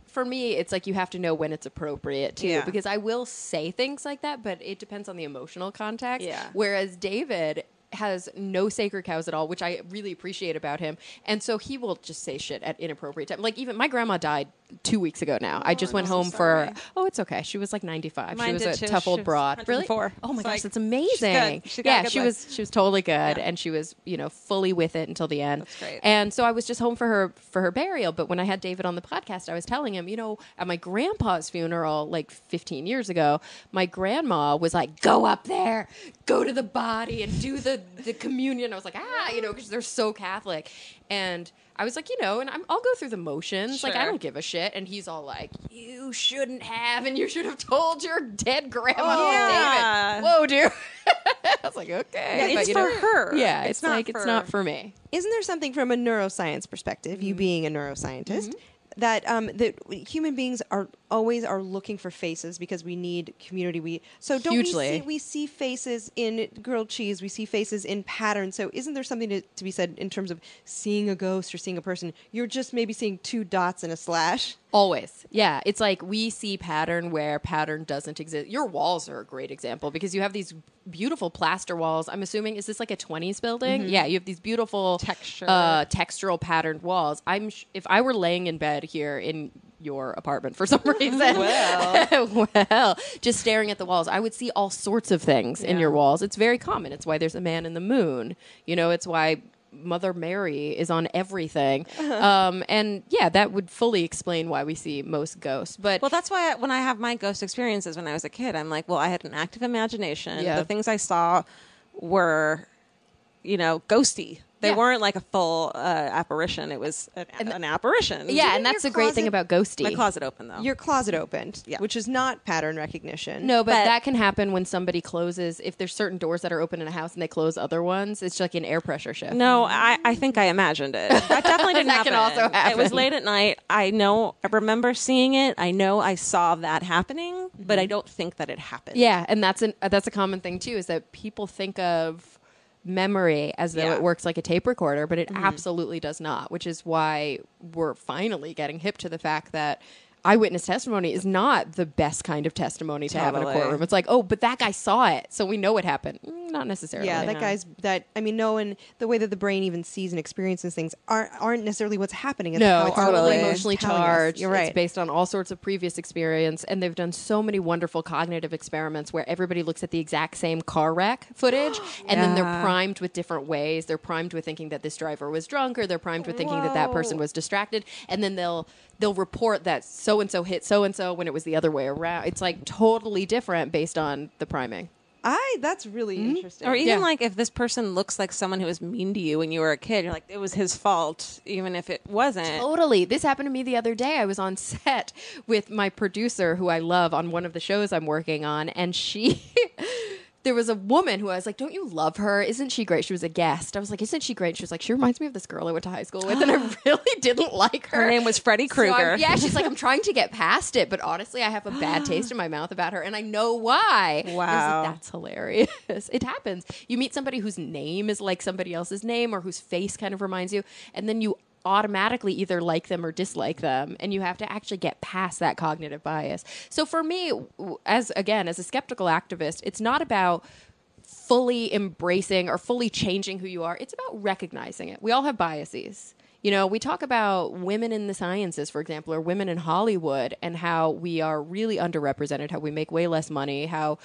For me, it's like you have to know when it's appropriate too, Yeah. because I will say things like that, but it depends on the emotional context. Yeah. Whereas David has no sacred cows at all, which I really appreciate about him. And so he will just say shit at inappropriate time. Like even my grandma died 2 weeks ago now. I just went so home sorry. it's okay. She was like 95. Mine she was did a too. tough She old was broad. Really? 104. Oh my It's gosh, like, that's amazing. she's got a good she life. was totally good, Yeah. and she was fully with it until the end. That's great. And so I was just home for her burial. But when I had David on the podcast, I was telling him, at my grandpa's funeral like 15 years ago, my grandma was like, "Go up there, go to the body, and do the communion." I was like, because they're so Catholic, and I was like, and I'll go through the motions. Like, I Sure. don't give a shit. And he's all like, "You shouldn't have, and you should have told your dead grandma." Oh, yeah. David, whoa, dude. I was like, okay. Yeah, But, it's for her. Yeah, It's it's not like, it's not for me. Isn't there something from a neuroscience perspective, you being a neuroscientist, that human beings are looking for faces because we need community? Hugely. we see faces in grilled cheese, we see faces in patterns. So isn't there something to be said in terms of seeing a ghost or seeing a person? You're just maybe seeing two dots and a slash. Always. Yeah. It's like we see pattern where pattern doesn't exist. Your walls are a great example because you have these beautiful plaster walls. I'm assuming, is this like a 20s building? Yeah. You have these beautiful textural patterned walls. If I were laying in bed here in your apartment for some reason, well, just staring at the walls, I would see all sorts of things in your walls. It's very common. It's why there's a man in the moon. It's why Mother Mary is on everything. And that would fully explain why we see most ghosts. But Well, that's why when I have my ghost experiences when I was a kid, I'm like, well, I had an active imagination. Yeah. The things I saw were, ghosty. They Yeah. weren't like a full apparition. It was an apparition. Yeah, and that's the your great thing about ghosty. My closet open though. Your closet opened, Yeah. which is not pattern recognition. No, but But- that can happen when somebody closes. If there's certain doors that are open in a house and they close other ones, it's like an air pressure shift. No, I think I imagined it. That definitely didn't That happen. can also happen. It was late at night. I remember seeing it. I know I saw that happening, but I don't think that it happened. Yeah, and that's a common thing too, is that people think of memory as though Yeah. it works like a tape recorder, but it absolutely does not, which is why we're finally getting hip to the fact that eyewitness testimony is not the best kind of testimony to have in a Totally. courtroom. It's like, oh, but that guy saw it, so we know what happened. Not necessarily. Yeah, no one, the way that the brain even sees and experiences things aren't necessarily what's happening. It's No, how it's our totally brain is emotionally telling us. charged. You're right. It's based on all sorts of previous experience, and they've done so many wonderful cognitive experiments where everybody looks at the exact same car wreck footage, and then they're primed with different ways. They're primed with thinking that this driver was drunk, or they're primed with thinking that that person was distracted, and then they'll report that so and so hit so and so when it was the other way around. It's like totally different based on the priming. That's really interesting. Or even Yeah. like if this person looks like someone who was mean to you when you were a kid, you're like, it was his fault, even if it wasn't. Totally. This happened to me the other day. I was on set with my producer, who I love, on one of the shows I'm working on, and she... There was a woman who I was like, don't you love her? Isn't she great? She was a guest. I was like, isn't she great? She was like, she reminds me of this girl I went to high school with, and I really didn't like her. Her name was Freddie So Krueger. yeah, she's like, I'm trying to get past it, but honestly, I have a bad taste in my mouth about her, and I know why. And I was Wow. like, that's hilarious. It happens. You meet somebody whose name is like somebody else's name, or whose face kind of reminds you, and then you automatically either like them or dislike them, and you have to actually get past that cognitive bias. So for me, as a skeptical activist, it's not about fully embracing or fully changing who you are. It's about recognizing it. We all have biases. You know, we talk about women in the sciences, for example, or women in Hollywood, and how we are really underrepresented, how we make way less money, how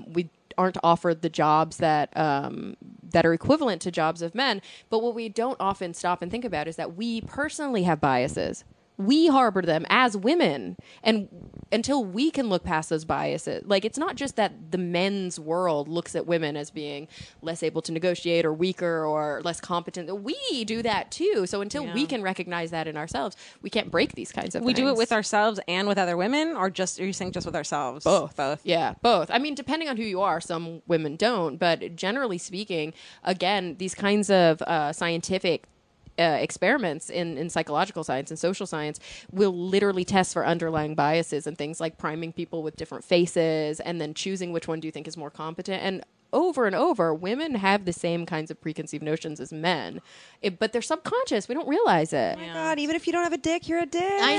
we aren't offered the jobs that are equivalent to jobs of men. But what we don't often stop and think about is that we personally have biases. We harbor them as women, and until we can look past those biases, like, it's not just that the men's world looks at women as being less able to negotiate or weaker or less competent. We do that too. So until we can recognize that in ourselves, we can't break these kinds of We things. do it with ourselves and with other women, or are you saying just with ourselves? Both. Yeah, both. I mean, depending on who you are, some women don't, but generally speaking, again, these kinds of scientific experiments in psychological science and social science will literally test for underlying biases and things like priming people with different faces and then choosing which one do you think is more competent. And over and over, women have the same kinds of preconceived notions as men, but they're subconscious. We don't realize it. Oh my God, even if you don't have a dick, you're a dick. I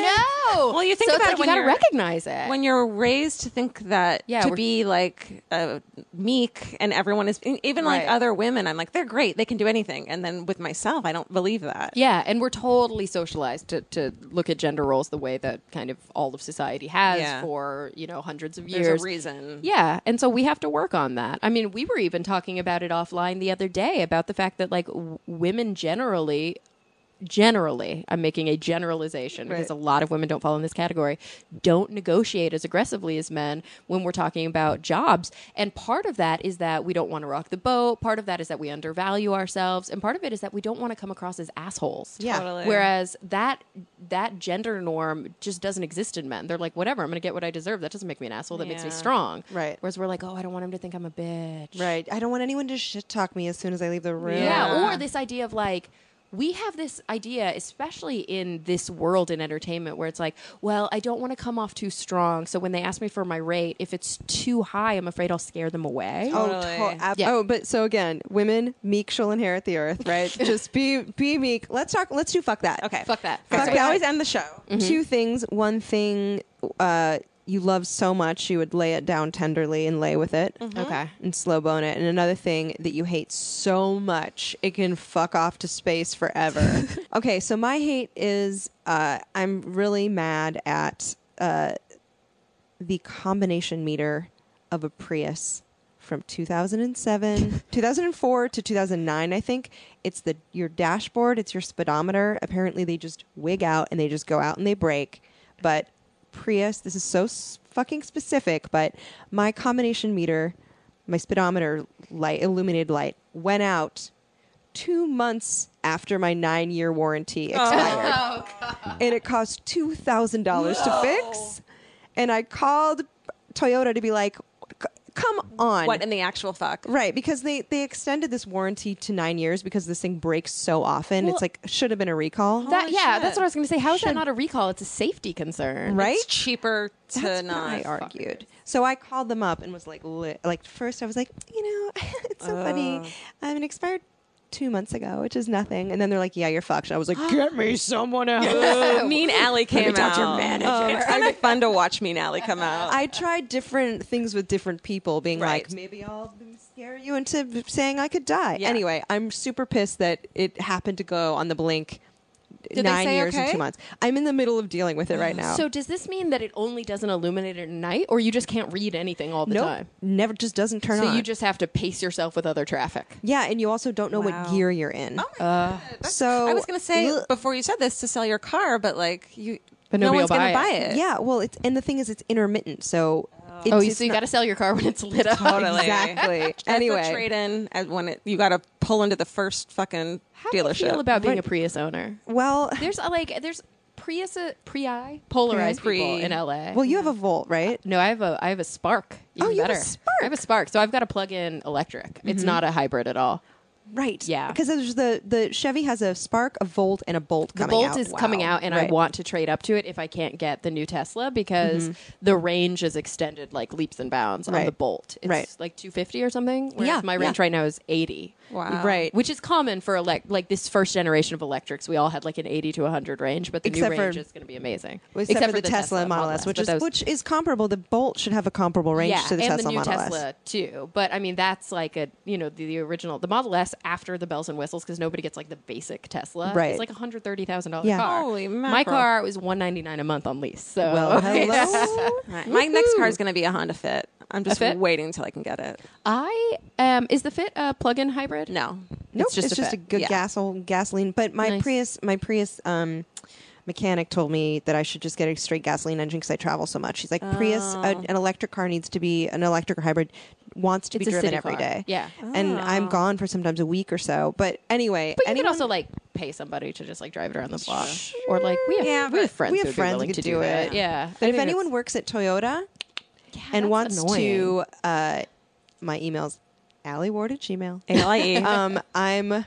know. Well, you think so about it's it like when you gotta you're- recognize it. When you're raised to think that Yeah, to we're- be like meek and everyone is, even like Right. other women, I'm like, they're great, they can do anything. And then with myself, I don't believe that. Yeah, and we're totally socialized to look at gender roles the way that kind of all of society has Yeah. for, hundreds of There's years. a reason. Yeah, and so we have to work on that. I mean, we were even talking about it offline the other day about the fact that, like, women generally, I'm making a generalization because a lot of women don't fall in this category, don't negotiate as aggressively as men when we're talking about jobs. And part of that is that we don't want to rock the boat. Part of that is that we undervalue ourselves. And part of it is that we don't want to come across as assholes. Yeah. Totally. Whereas that gender norm just doesn't exist in men. They're like, whatever, I'm going to get what I deserve. That doesn't make me an asshole. That makes me Yeah. strong. Right. Whereas we're like, oh, I don't want him to think I'm a bitch. Right. I don't want anyone to shit talk me as soon as I leave the room. Yeah, or this idea of like, we have this idea, especially in this world in entertainment, where it's like, well, I don't want to come off too strong. So when they ask me for my rate, if it's too high, I'm afraid I'll scare them away. Totally. Yeah. But so again, women, meek shall inherit the earth, right? Just be meek. Let's do fuck that. Okay. Fuck that. Okay, Fuck so we that. always end the show. Two things. One thing you love so much you would lay it down tenderly and lay with it. Okay. And slow bone it. And another thing that you hate so much it can fuck off to space forever. Okay, so my hate is I'm really mad at the combination meter of a Prius from 2004 to 2009, I think. It's your dashboard, it's your speedometer. Apparently they just wig out and they just go out and they break. But Prius, this is so fucking specific, but my combination meter, my speedometer light, illuminated light, went out 2 months after my 9-year warranty expired. And it cost $2,000 to fix. And I called Toyota to be like, come on. What in the actual fuck? Right, because they extended this warranty to 9 years because this thing breaks so often. Well, it's like, should have been a recall. That's shit. what I was going to say. How is that not a recall? It's a safety concern. Right? It's cheaper to That's not. what I argued. So I called them up and was like, first I was like, it's so funny. It expired 2 months ago, which is nothing. And then they're like, yeah, you're fucked. And I was like, get me someone else. Mean Alie came talk out. to your manager. It's kind of fun to watch Mean Alie come out. I tried different things with different people, being Right. like, maybe I'll scare you into saying I could die. Yeah. Anyway, I'm super pissed that it happened to go on the blink. Did they 9 say years and okay? 2 months. I'm in the middle of dealing with it right now. So does this mean that it only doesn't illuminate at night, or you just can't read anything all the nope, time? never just doesn't turn So on. you just have to pace yourself with other traffic. yeah, and you also don't know Wow. what gear you're in. That's- So I was going to say ugh. before you said this to sell your car, but like But no nobody one's will going to buy buy it. it. Yeah, well, and the thing is, it's intermittent, so So it's you got to sell your car when it's lit up. Totally. exactly. Anyway, Anyway, trade in when you got to pull into the first fucking How do you dealership. feel about being Right. a Prius owner? well, There's Prius polarized Pre- people in LA. well, you have a Volt, right? No, I have a Spark. Even you have a better. Spark? I have a Spark, so I've got a plug-in electric. It's not a hybrid at all. Right. Yeah. Because there's the Chevy has a Spark, a Volt, and a Bolt The coming Bolt out. is coming out, and Right. I want to trade up to it if I can't get the new Tesla because the range is extended like leaps and bounds on Right. the Bolt. It's Right. like 250 or something. Whereas Yeah, my yeah. range right now is 80. Wow. Right. Which is common for like this first generation of electrics. We all had like an 80 to 100 range, but the Except new for- range is going to be amazing. Except for the Tesla Model S, but which those- is comparable. The Bolt should have a comparable range yeah, to the and Tesla the new Model Tesla S. too. But I mean, that's like the original, the Model S after the bells and whistles because nobody gets like the basic Tesla. Right. It's like $130,000 Yeah. car. Holy My mackerel. car was $199 a month on lease. So Well, hello. Right. My next car is going to be a Honda Fit. I'm just Fit? waiting until I can get it. Is the Fit a plug-in hybrid? No. Nope, It's just a a Fit. good Yeah. gasoline. But my Nice. Prius mechanic told me that I should just get a straight gasoline engine because I travel so much. She's like, Prius, an electric car needs to be an electric or hybrid, wants to It's be a driven city every car. day. Yeah. And I'm gone for sometimes a week or so. But anyway, But you anyone, can also like pay somebody to just like drive it around the block, or like we have Yeah, we have but friends we who have would friends be who willing could to do do it. it. Yeah. But I if think anyone that's- works at Toyota and that's wants annoying. to, my email's AlieWard@gmail. ALIE.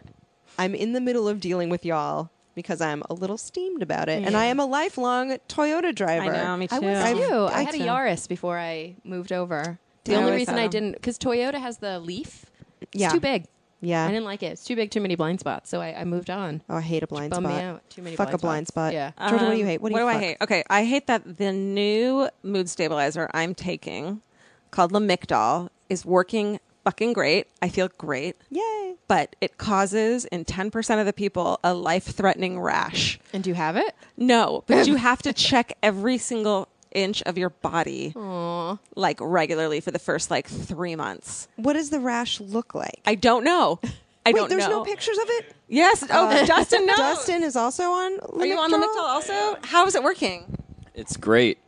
I'm in the middle of dealing with y'all because I'm a little steamed about it, and I am a lifelong Toyota driver. I know, me too. I was too. I had a too. Yaris before I moved over. The I only always reason had I 'em. didn't, because Toyota has the Leaf. It's Yeah. too big. Yeah. I didn't like it. It's too big, too many blind spots. So I moved on. Oh, I hate a blind Bummed spot. me out. Too many Fuck blind a blind spots. spot. Yeah. Georgia, what do you hate? What do you I fuck? hate? Okay, I hate that the new mood stabilizer I'm taking, called Lamictal, is working fucking great. I feel great, Yay. but it causes in 10% of the people a life-threatening rash. And do you have it? No, but you have to check every single inch of your body like regularly for the first like 3 months. What does the rash look like? I don't know. I Wait, don't there's know. no pictures of it? Yes. Oh, Dustin knows. Dustin is also on Are you on Lamictal also? How is it working? It's great.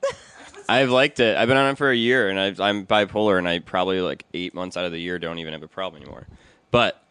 I've liked it. I've been on it for a year, and I'm bipolar, and I probably like 8 months out of the year don't even have a problem anymore. But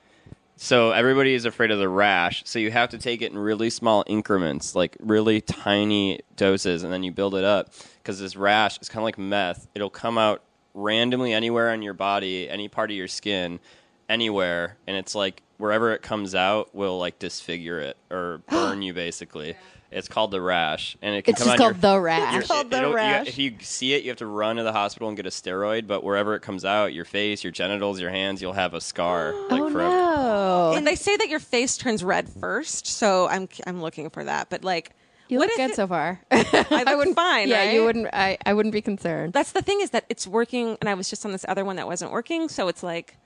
so everybody is afraid of the rash, so you have to take it in really small increments, like really tiny doses, and then you build it up. Because this rash is kind of like meth. It'll come out randomly anywhere on your body, any part of your skin, anywhere, and it's like wherever it comes out will like disfigure it or burn you basically. It's called the rash, and it can It's come just on called the rash. It's called the it'll- rash. if you see it, you have to run to the hospital and get a steroid. But wherever it comes out, your face, your genitals, your hands, you'll have a scar like Oh forever. no! And they say that your face turns red first, so I'm looking for that. But like, You what look if good it- so far. I look fine. Yeah, right? you wouldn't. I wouldn't be concerned. That's the thing, is that it's working, and I was just on this other one that wasn't working. So it's like,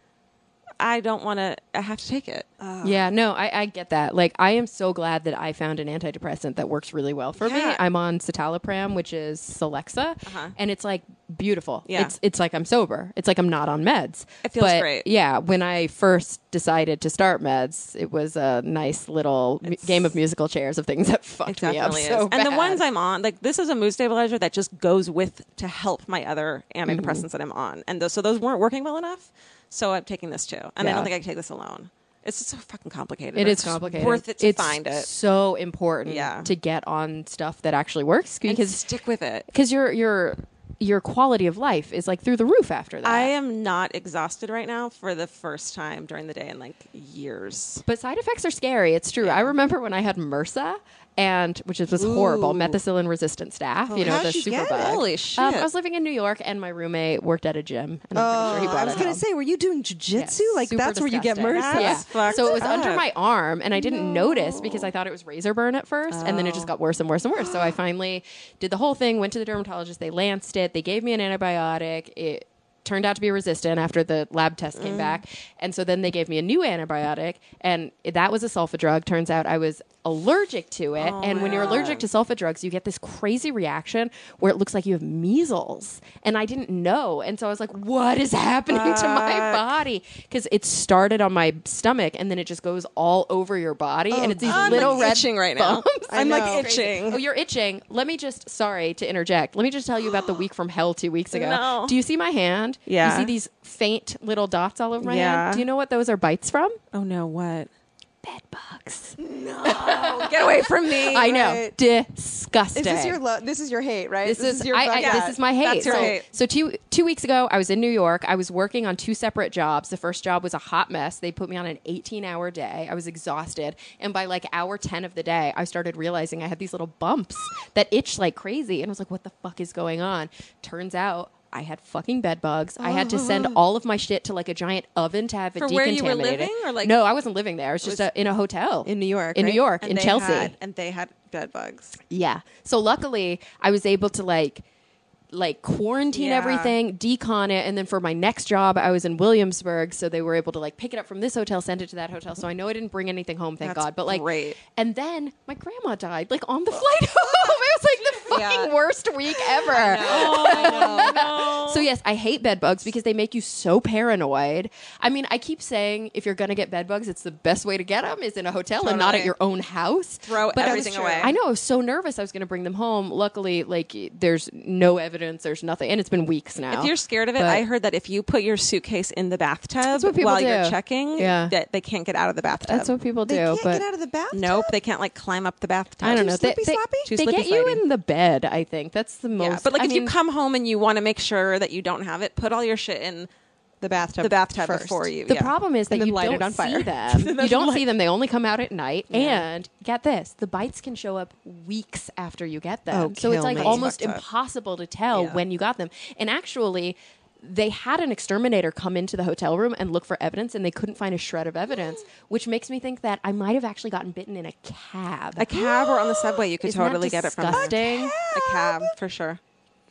I don't want to. I have to take it. Yeah, no, I get that. Like, I am so glad that I found an antidepressant that works really well for me. Yeah. I'm on citalopram, which is Celexa, and it's like beautiful. Yeah. It's like I'm sober. It's like I'm not on meds. It feels But, great. Yeah, when I first decided to start meds, it was a nice little game of musical chairs of things that fucked It me up definitely is. so And the bad. ones I'm on, like this is a mood stabilizer that just goes with to help my other antidepressants that I'm on, and so those weren't working well enough. So I'm taking this too, and I Yeah. don't think I can take this alone. It's just so fucking complicated. It is It's just complicated. worth it to it's find it. so important Yeah. to get on stuff that actually works And because stick with it. your quality of life is like through the roof after that. I am not exhausted right now for the first time during the day in like years. But side effects are scary. It's true. I remember when I had MRSA, which was horrible, methicillin-resistant staph. You know, How'd the you get super it? bug. Holy shit. I was living in New York, and my roommate worked at a gym, and I'm pretty sure he brought I was it going home. to say, were you doing jujitsu? Yeah, Like, super that's where you get disgusting. MRSA. Yeah. That's fucked So it was under up. my arm, and I didn't notice because I thought it was razor burn at first, and then it just got worse and worse and worse. So I finally did the whole thing, went to the dermatologist, they lanced it, they gave me an antibiotic. It turned out to be resistant after the lab test came back. And so then they gave me a new antibiotic, and that was a sulfa drug. Turns out I was allergic to it. And when you're allergic to sulfa drugs, you get this crazy reaction where it looks like you have measles. And I didn't know. And so I was like, what is happening to my body? Because it started on my stomach, and then it just goes all over your body. And it's these I'm little like red itching right now. bumps. I'm know. like itching. Oh, you're itching. Let me just, sorry to interject. Let me just tell you about the week from hell 2 weeks ago. No. Do you see my hand? Yeah. You see these faint little dots all over my Yeah. hand? Do you know what those are bites from? Oh no, what? Bed bugs. Get away from me. I know. Right. Disgusting. Is this your this is your hate, right? This is your I, bug- this is my hate. That's your so, hate. so two weeks ago, I was in New York. I was working on 2 separate jobs. The first job was a hot mess. They put me on an 18-hour day. I was exhausted, and by like hour 10 of the day, I started realizing I had these little bumps that itched like crazy, and I was like, "What the fuck is going on?" Turns out I had fucking bed bugs. I had to send all of my shit to like a giant oven to have it For decontaminated. where you were living, or like no, I wasn't living there. It was just in a hotel in New York, In right? New York, and in they Chelsea. they had bed bugs. Yeah. So luckily, I was able to like quarantine Yeah. everything, decon it, and then for my next job, I was in Williamsburg, so they were able to like pick it up from this hotel, send it to that hotel. So I know I didn't bring anything home, thank That's God. But like, great. and then my grandma died like on the flight home. It was like the fucking Yeah. worst week ever. So yes, I hate bed bugs because they make you so paranoid. I mean, I keep saying if you're gonna get bed bugs, it's the best way to get them is in a hotel and not at Totally. your own house. Throw But everything true. away. I know I was so nervous I was going to bring them home. Luckily, like there's no evidence, there's nothing, and it's been weeks now. If you're scared of it, But- I heard that if you put your suitcase in the bathtub what people while you're do. checking, Yeah. that they can't get out of the bathtub. That's what people do. They can't but get out of the bathtub. Nope, they can't like climb up the bathtub. I don't Too know. slippy sloppy? Too They slippy get you slidey. in the bed. I think that's the most. Yeah, but like I if mean, you come home and you want to make sure that you don't have it, put all your shit in The bathtub. the bathtub first. before you. The yeah. problem is that And then you light it don't on fire. see them. You don't see them. They only come out at night. And get this, the bites can show up weeks after you get them. Oh, so it's kill like me. almost Fucked up. impossible to tell Yeah. when you got them. And actually, they had an exterminator come into the hotel room and look for evidence, and they couldn't find a shred of evidence, which makes me think that I might have actually gotten bitten in a cab. A cab or on the subway, you could Isn't that totally get it from there. disgusting? A cab for sure.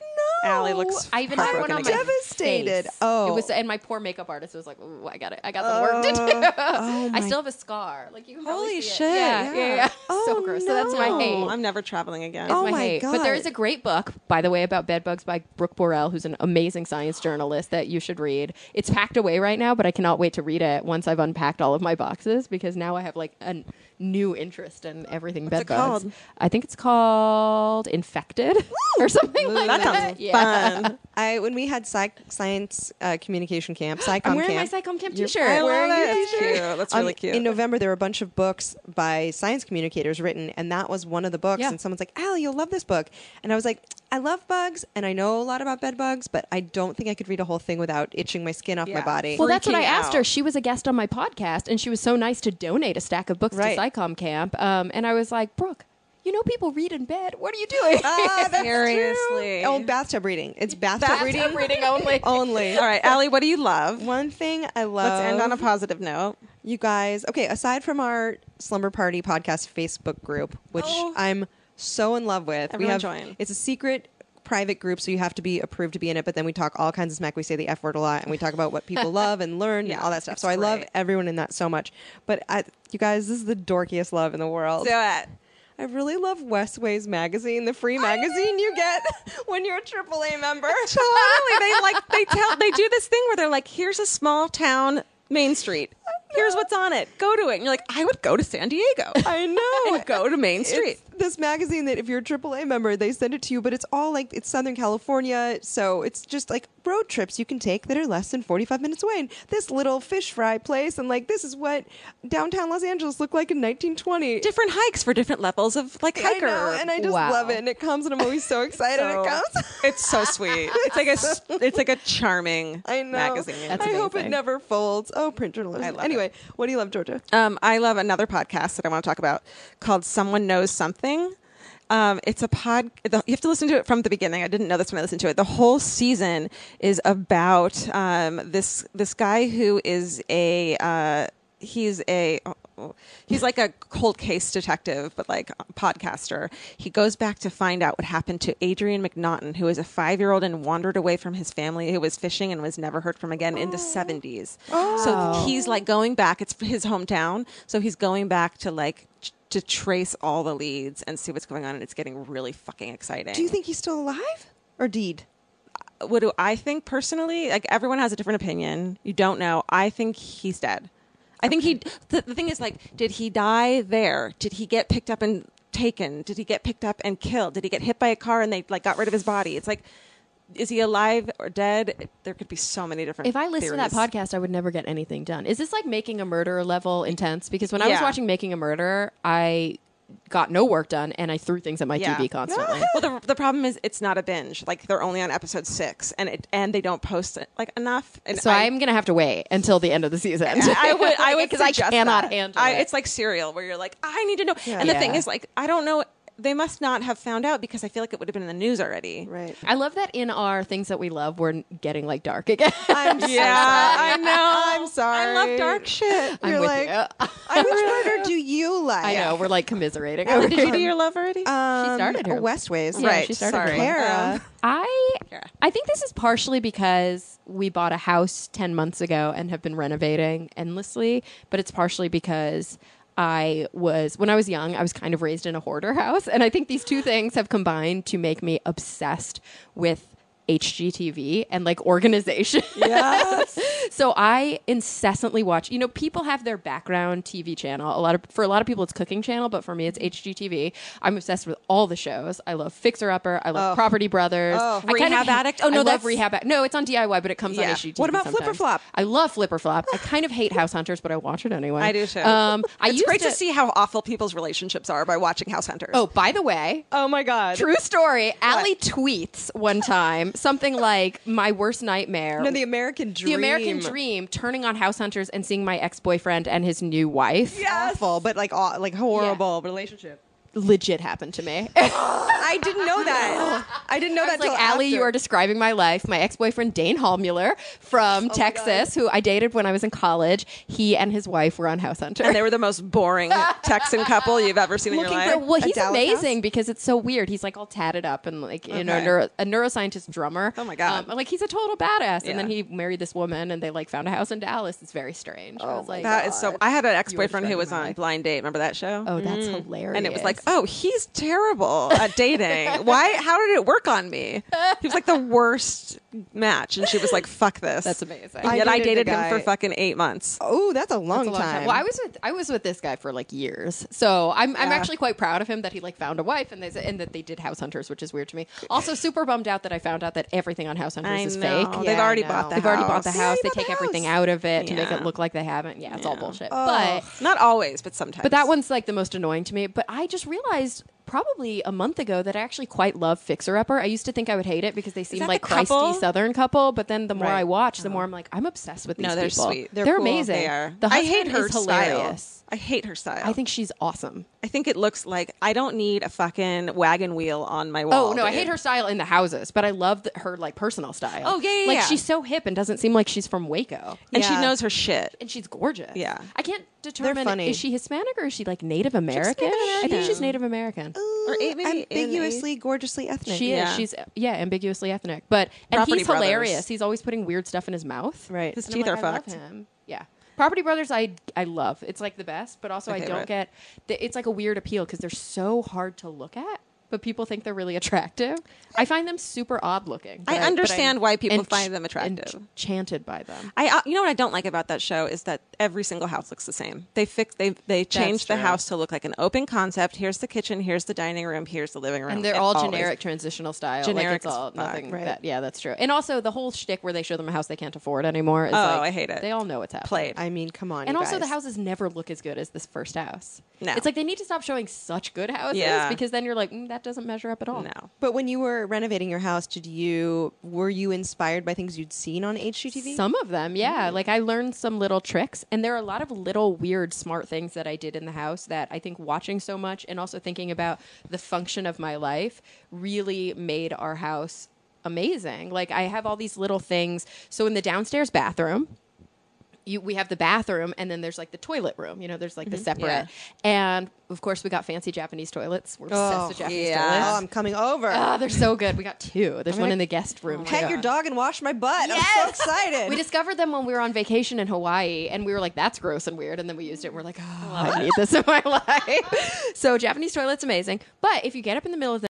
No. Allie looks I even had one heartbroken on my again. Devastated. face. Oh. It was, and my poor makeup artist was like, "Ooh, I got it. I got some work to do." oh I my- still have a scar. Like you can probably Holy see it. shit, Yeah, yeah. yeah. Oh, So gross. So that's my Oh, hate. I'm never traveling again. It's Oh my my hate. But there God. is a great book, by the way, about bed bugs by Brooke Borel, who's an amazing science journalist that you should read. It's packed away right now, but I cannot wait to read it once I've unpacked all of my boxes because now I have like a new interest in everything bed it bugs. called? I think it's called Infected or something like that that. sounds Yeah. fun. when we had science communication camp, I'm SciComm wearing camp. my Psychom Camp You're- t-shirt. I love Wearing your it. That's t-shirt. cute. That's really cute. In November, there were a bunch of books by science communicators written, and that was one of the books. Yeah. And someone's like, Allie, you'll love this book. And I was like, I love bugs, and I know a lot about bed bugs, but I don't think I could read a whole thing without itching my skin off my Yeah. body. Well, that's what I freaking asked her. out. She was a guest on my podcast, and she was so nice to donate a stack of books Right. to SciComm Camp. And I was like, Brooke, you know people read in bed. What are you doing? Ah, that's Seriously. true. Oh, bathtub reading. It's bathtub reading. Bathtub reading only. Only. All right, Allie, what do you love? One thing I love. Let's end on a positive note. You guys, okay, aside from our Slumber Party podcast Facebook group, which I'm so in love with. Everyone join. It's a secret private group, so you have to be approved to be in it, but then we talk all kinds of smack. We say the F word a lot, and we talk about what people love and learn and all that stuff. it's So I love great. everyone in that so much. But you guys, this is the dorkiest love in the world. Do it. I really love Westways magazine, the free magazine you get when you're a AAA member. Totally. They do this thing where they're like, here's a small town Main Street. Here's what's on it. Go to it. And you're like, I would go to San Diego. I know. And go to Main Street. It's this magazine that if you're a AAA member, they send it to you, but it's all like, it's Southern California. So it's just like road trips you can take that are less than 45 minutes away. And this little fish fry place. And like, this is what downtown Los Angeles looked like in 1920. Different hikes for different levels of like hiker. I know, and I just Wow. love it. And it comes and I'm always so excited it comes. It's so sweet. It's like a charming I know. magazine. That's I hope it amazing. never folds. Oh, print journalism. I love Anyway, what do you love, Georgia? I love another podcast that I want to talk about called Someone Knows Something. It's a you have to listen to it from the beginning. I didn't know this when I listened to it. The whole season is about this guy who is he's like a cold case detective, but like a podcaster. He goes back to find out what happened to Adrian McNaughton, who is a 5-year-old and wandered away from his family, who was fishing and was never heard from again in the 70s. So he's like going back. It's his hometown. So he's going back to like to trace all the leads and see what's going on. And it's getting really fucking exciting. Do you think he's still alive or deed? What do I think personally? Like everyone has a different opinion. You don't know. I think he's dead. I think the thing is like, did he die there? Did he get picked up and taken? Did he get picked up and killed? Did he get hit by a car and they like got rid of his body? It's like, is he alive or dead? There could be so many different If I listened to that theories. podcast, I would never get anything done. Is this like Making a Murderer level intense? Because when I was Yeah. watching Making a Murderer, I got no work done and I threw things at my TV constantly. Well, the problem is it's not a binge. Like they're only on episode 6, and they don't post it like enough. And So I'm gonna have to wait until the end of the season. I would because I suggest cannot that. handle it. It's like Serial, where you're like, I need to know. And the thing Yeah. is, like, I don't know. They must not have found out because I feel like it would have been in the news already. Right. I love that in our things that we love, we're getting like dark again. I'm so Yeah, sorry. I know. I'm sorry. I love dark shit. I'm You're with like, you. which murder do you like? I know we're like commiserating. Did you do your love already? She started her. Westways. Yeah, right. she started Sorry. her. Kara. I think this is partially because we bought a house 10 months ago and have been renovating endlessly, but it's partially because when I was young, I was kind of raised in a hoarder house. And I think these two things have combined to make me obsessed with HGTV and like organization. Yes. So I incessantly watch, people have their background TV channel. For a lot of people it's cooking channel, but for me it's HGTV. I'm obsessed with all the shows. I love Fixer Upper. I love Property Brothers. I Rehab Addict? Oh, no, I love that's- Rehab Addict. No, it's on DIY, but it comes on Yeah. HGTV. What about Flipper sometimes. Flop? I love Flipper Flop. I kind of hate House Hunters, but I watch it anyway. I do too. It's great to see how awful people's relationships are by watching House Hunters. Oh, by the way, Oh my God. true story. Alie tweets one time something like, "My worst nightmare." No, the American dream. The American dream, turning on House Hunters and seeing my ex-boyfriend and his new wife. Awful, but like horrible relationship. Legit happened to me. I didn't know that. I didn't know I that was till like, Alie, after. you are describing my life. My ex-boyfriend, Dane Hallmuller from Texas, who I dated when I was in college, he and his wife were on House Hunters. And they were the most boring Texan couple you've ever seen in your life. Well, he's Dallas amazing house? because it's so weird. He's like all tatted up and like a neuroscientist drummer. Oh my God. Like he's a total badass. Yeah. And then he married this woman, and they like found a house in Dallas. It's very strange. I was like, That is so. I had an ex-boyfriend who was describing my on life. Blind Date. Remember that show? oh, that's hilarious. And it was like, oh, he's terrible at dating. Why? How did it work on me? He was like the worst match, and she was like, "Fuck this." That's amazing. And yet I dated the him for guy- fucking 8 months. Oh, that's a long It's a long time. Well, I was with this guy for like years, so I'm actually quite proud of him that he like found a wife and that they did House Hunters, which is weird to me. Also, super bummed out that I found out that everything on House Hunters I is know. fake. They've Yeah, already I bought know. the They've house. already bought the They house. already They bought take the everything house. out of it to make Yeah. it look like they haven't. Yeah, it's all bullshit. Not always, but sometimes. But that one's like the most annoying to me. But I just realized probably a month ago that I actually quite love Fixer Upper. I used to think I would hate it because they seemed that like the couple? Christy Southern couple, but then the more Right. I watch, the more I'm like, I'm obsessed with these No, they're people. sweet. They're They're cool. amazing. They are. The I hate husband her is hilarious. style. I hate her style. I think she's awesome. I think it looks like I don't need a fucking wagon wheel on my wall. Oh no, I dude. hate her style in the houses, but I love her like personal style. Oh, yeah, yeah, like yeah. she's so hip and doesn't seem like she's from Waco, And she Yeah. knows her shit. and she's gorgeous. Yeah. I can't determine funny. is she Hispanic or is she like Native American? Native I think American. she's Native American. Or maybe ambiguously, gorgeously ethnic. She Yeah. is. She's ambiguously ethnic, but and Property he's Brothers. hilarious. He's always putting weird stuff in his mouth. Right. His And I'm teeth are like, I love fucked. him. Yeah. Property Brothers, I love. It's like the best, but also My I don't favorite. get. It's like a weird appeal because they're so hard to look at, but people think they're really attractive. I find them super odd looking. I but understand why people ench- find them attractive. Enchanted by them. You know what I don't like about that show is that every single house looks the same. They changed the true. house to look like an open concept. Here's the kitchen, here's the dining room, here's the living room. And they're It all always- generic transitional style. Generic like it's as all fuck. nothing. Right. Yeah, that's true. And also the whole shtick where they show them a house they can't afford anymore. Is I hate it. They all know what's happening. Played. I mean, come on. And you also the guys. houses never look as good as this first house. No. It's like they need to stop showing such good houses Yeah. because then you're like, that doesn't measure up at all. No. But when you were renovating your house, were you inspired by things you'd seen on HGTV? Some of them, yeah. Like I learned some little tricks, and there are a lot of little weird, smart things that I did in the house that I think watching so much and also thinking about the function of my life really made our house amazing. Like I have all these little things. So in the downstairs bathroom, we have the bathroom, and then there's like the toilet room. You know, there's like the separate. Yeah. And of course, we got fancy Japanese toilets. We're obsessed with Japanese yeah. toilets. Oh, I'm coming over. Ah, they're so good. We got two. There's one in the guest room. Pet too. your dog and wash my butt. I'm so excited. We discovered them when we were on vacation in Hawaii, and we were like, that's gross and weird. And then we used it, and we're like, oh, I need this in my life. So Japanese toilet's amazing. But if you get up in the middle of the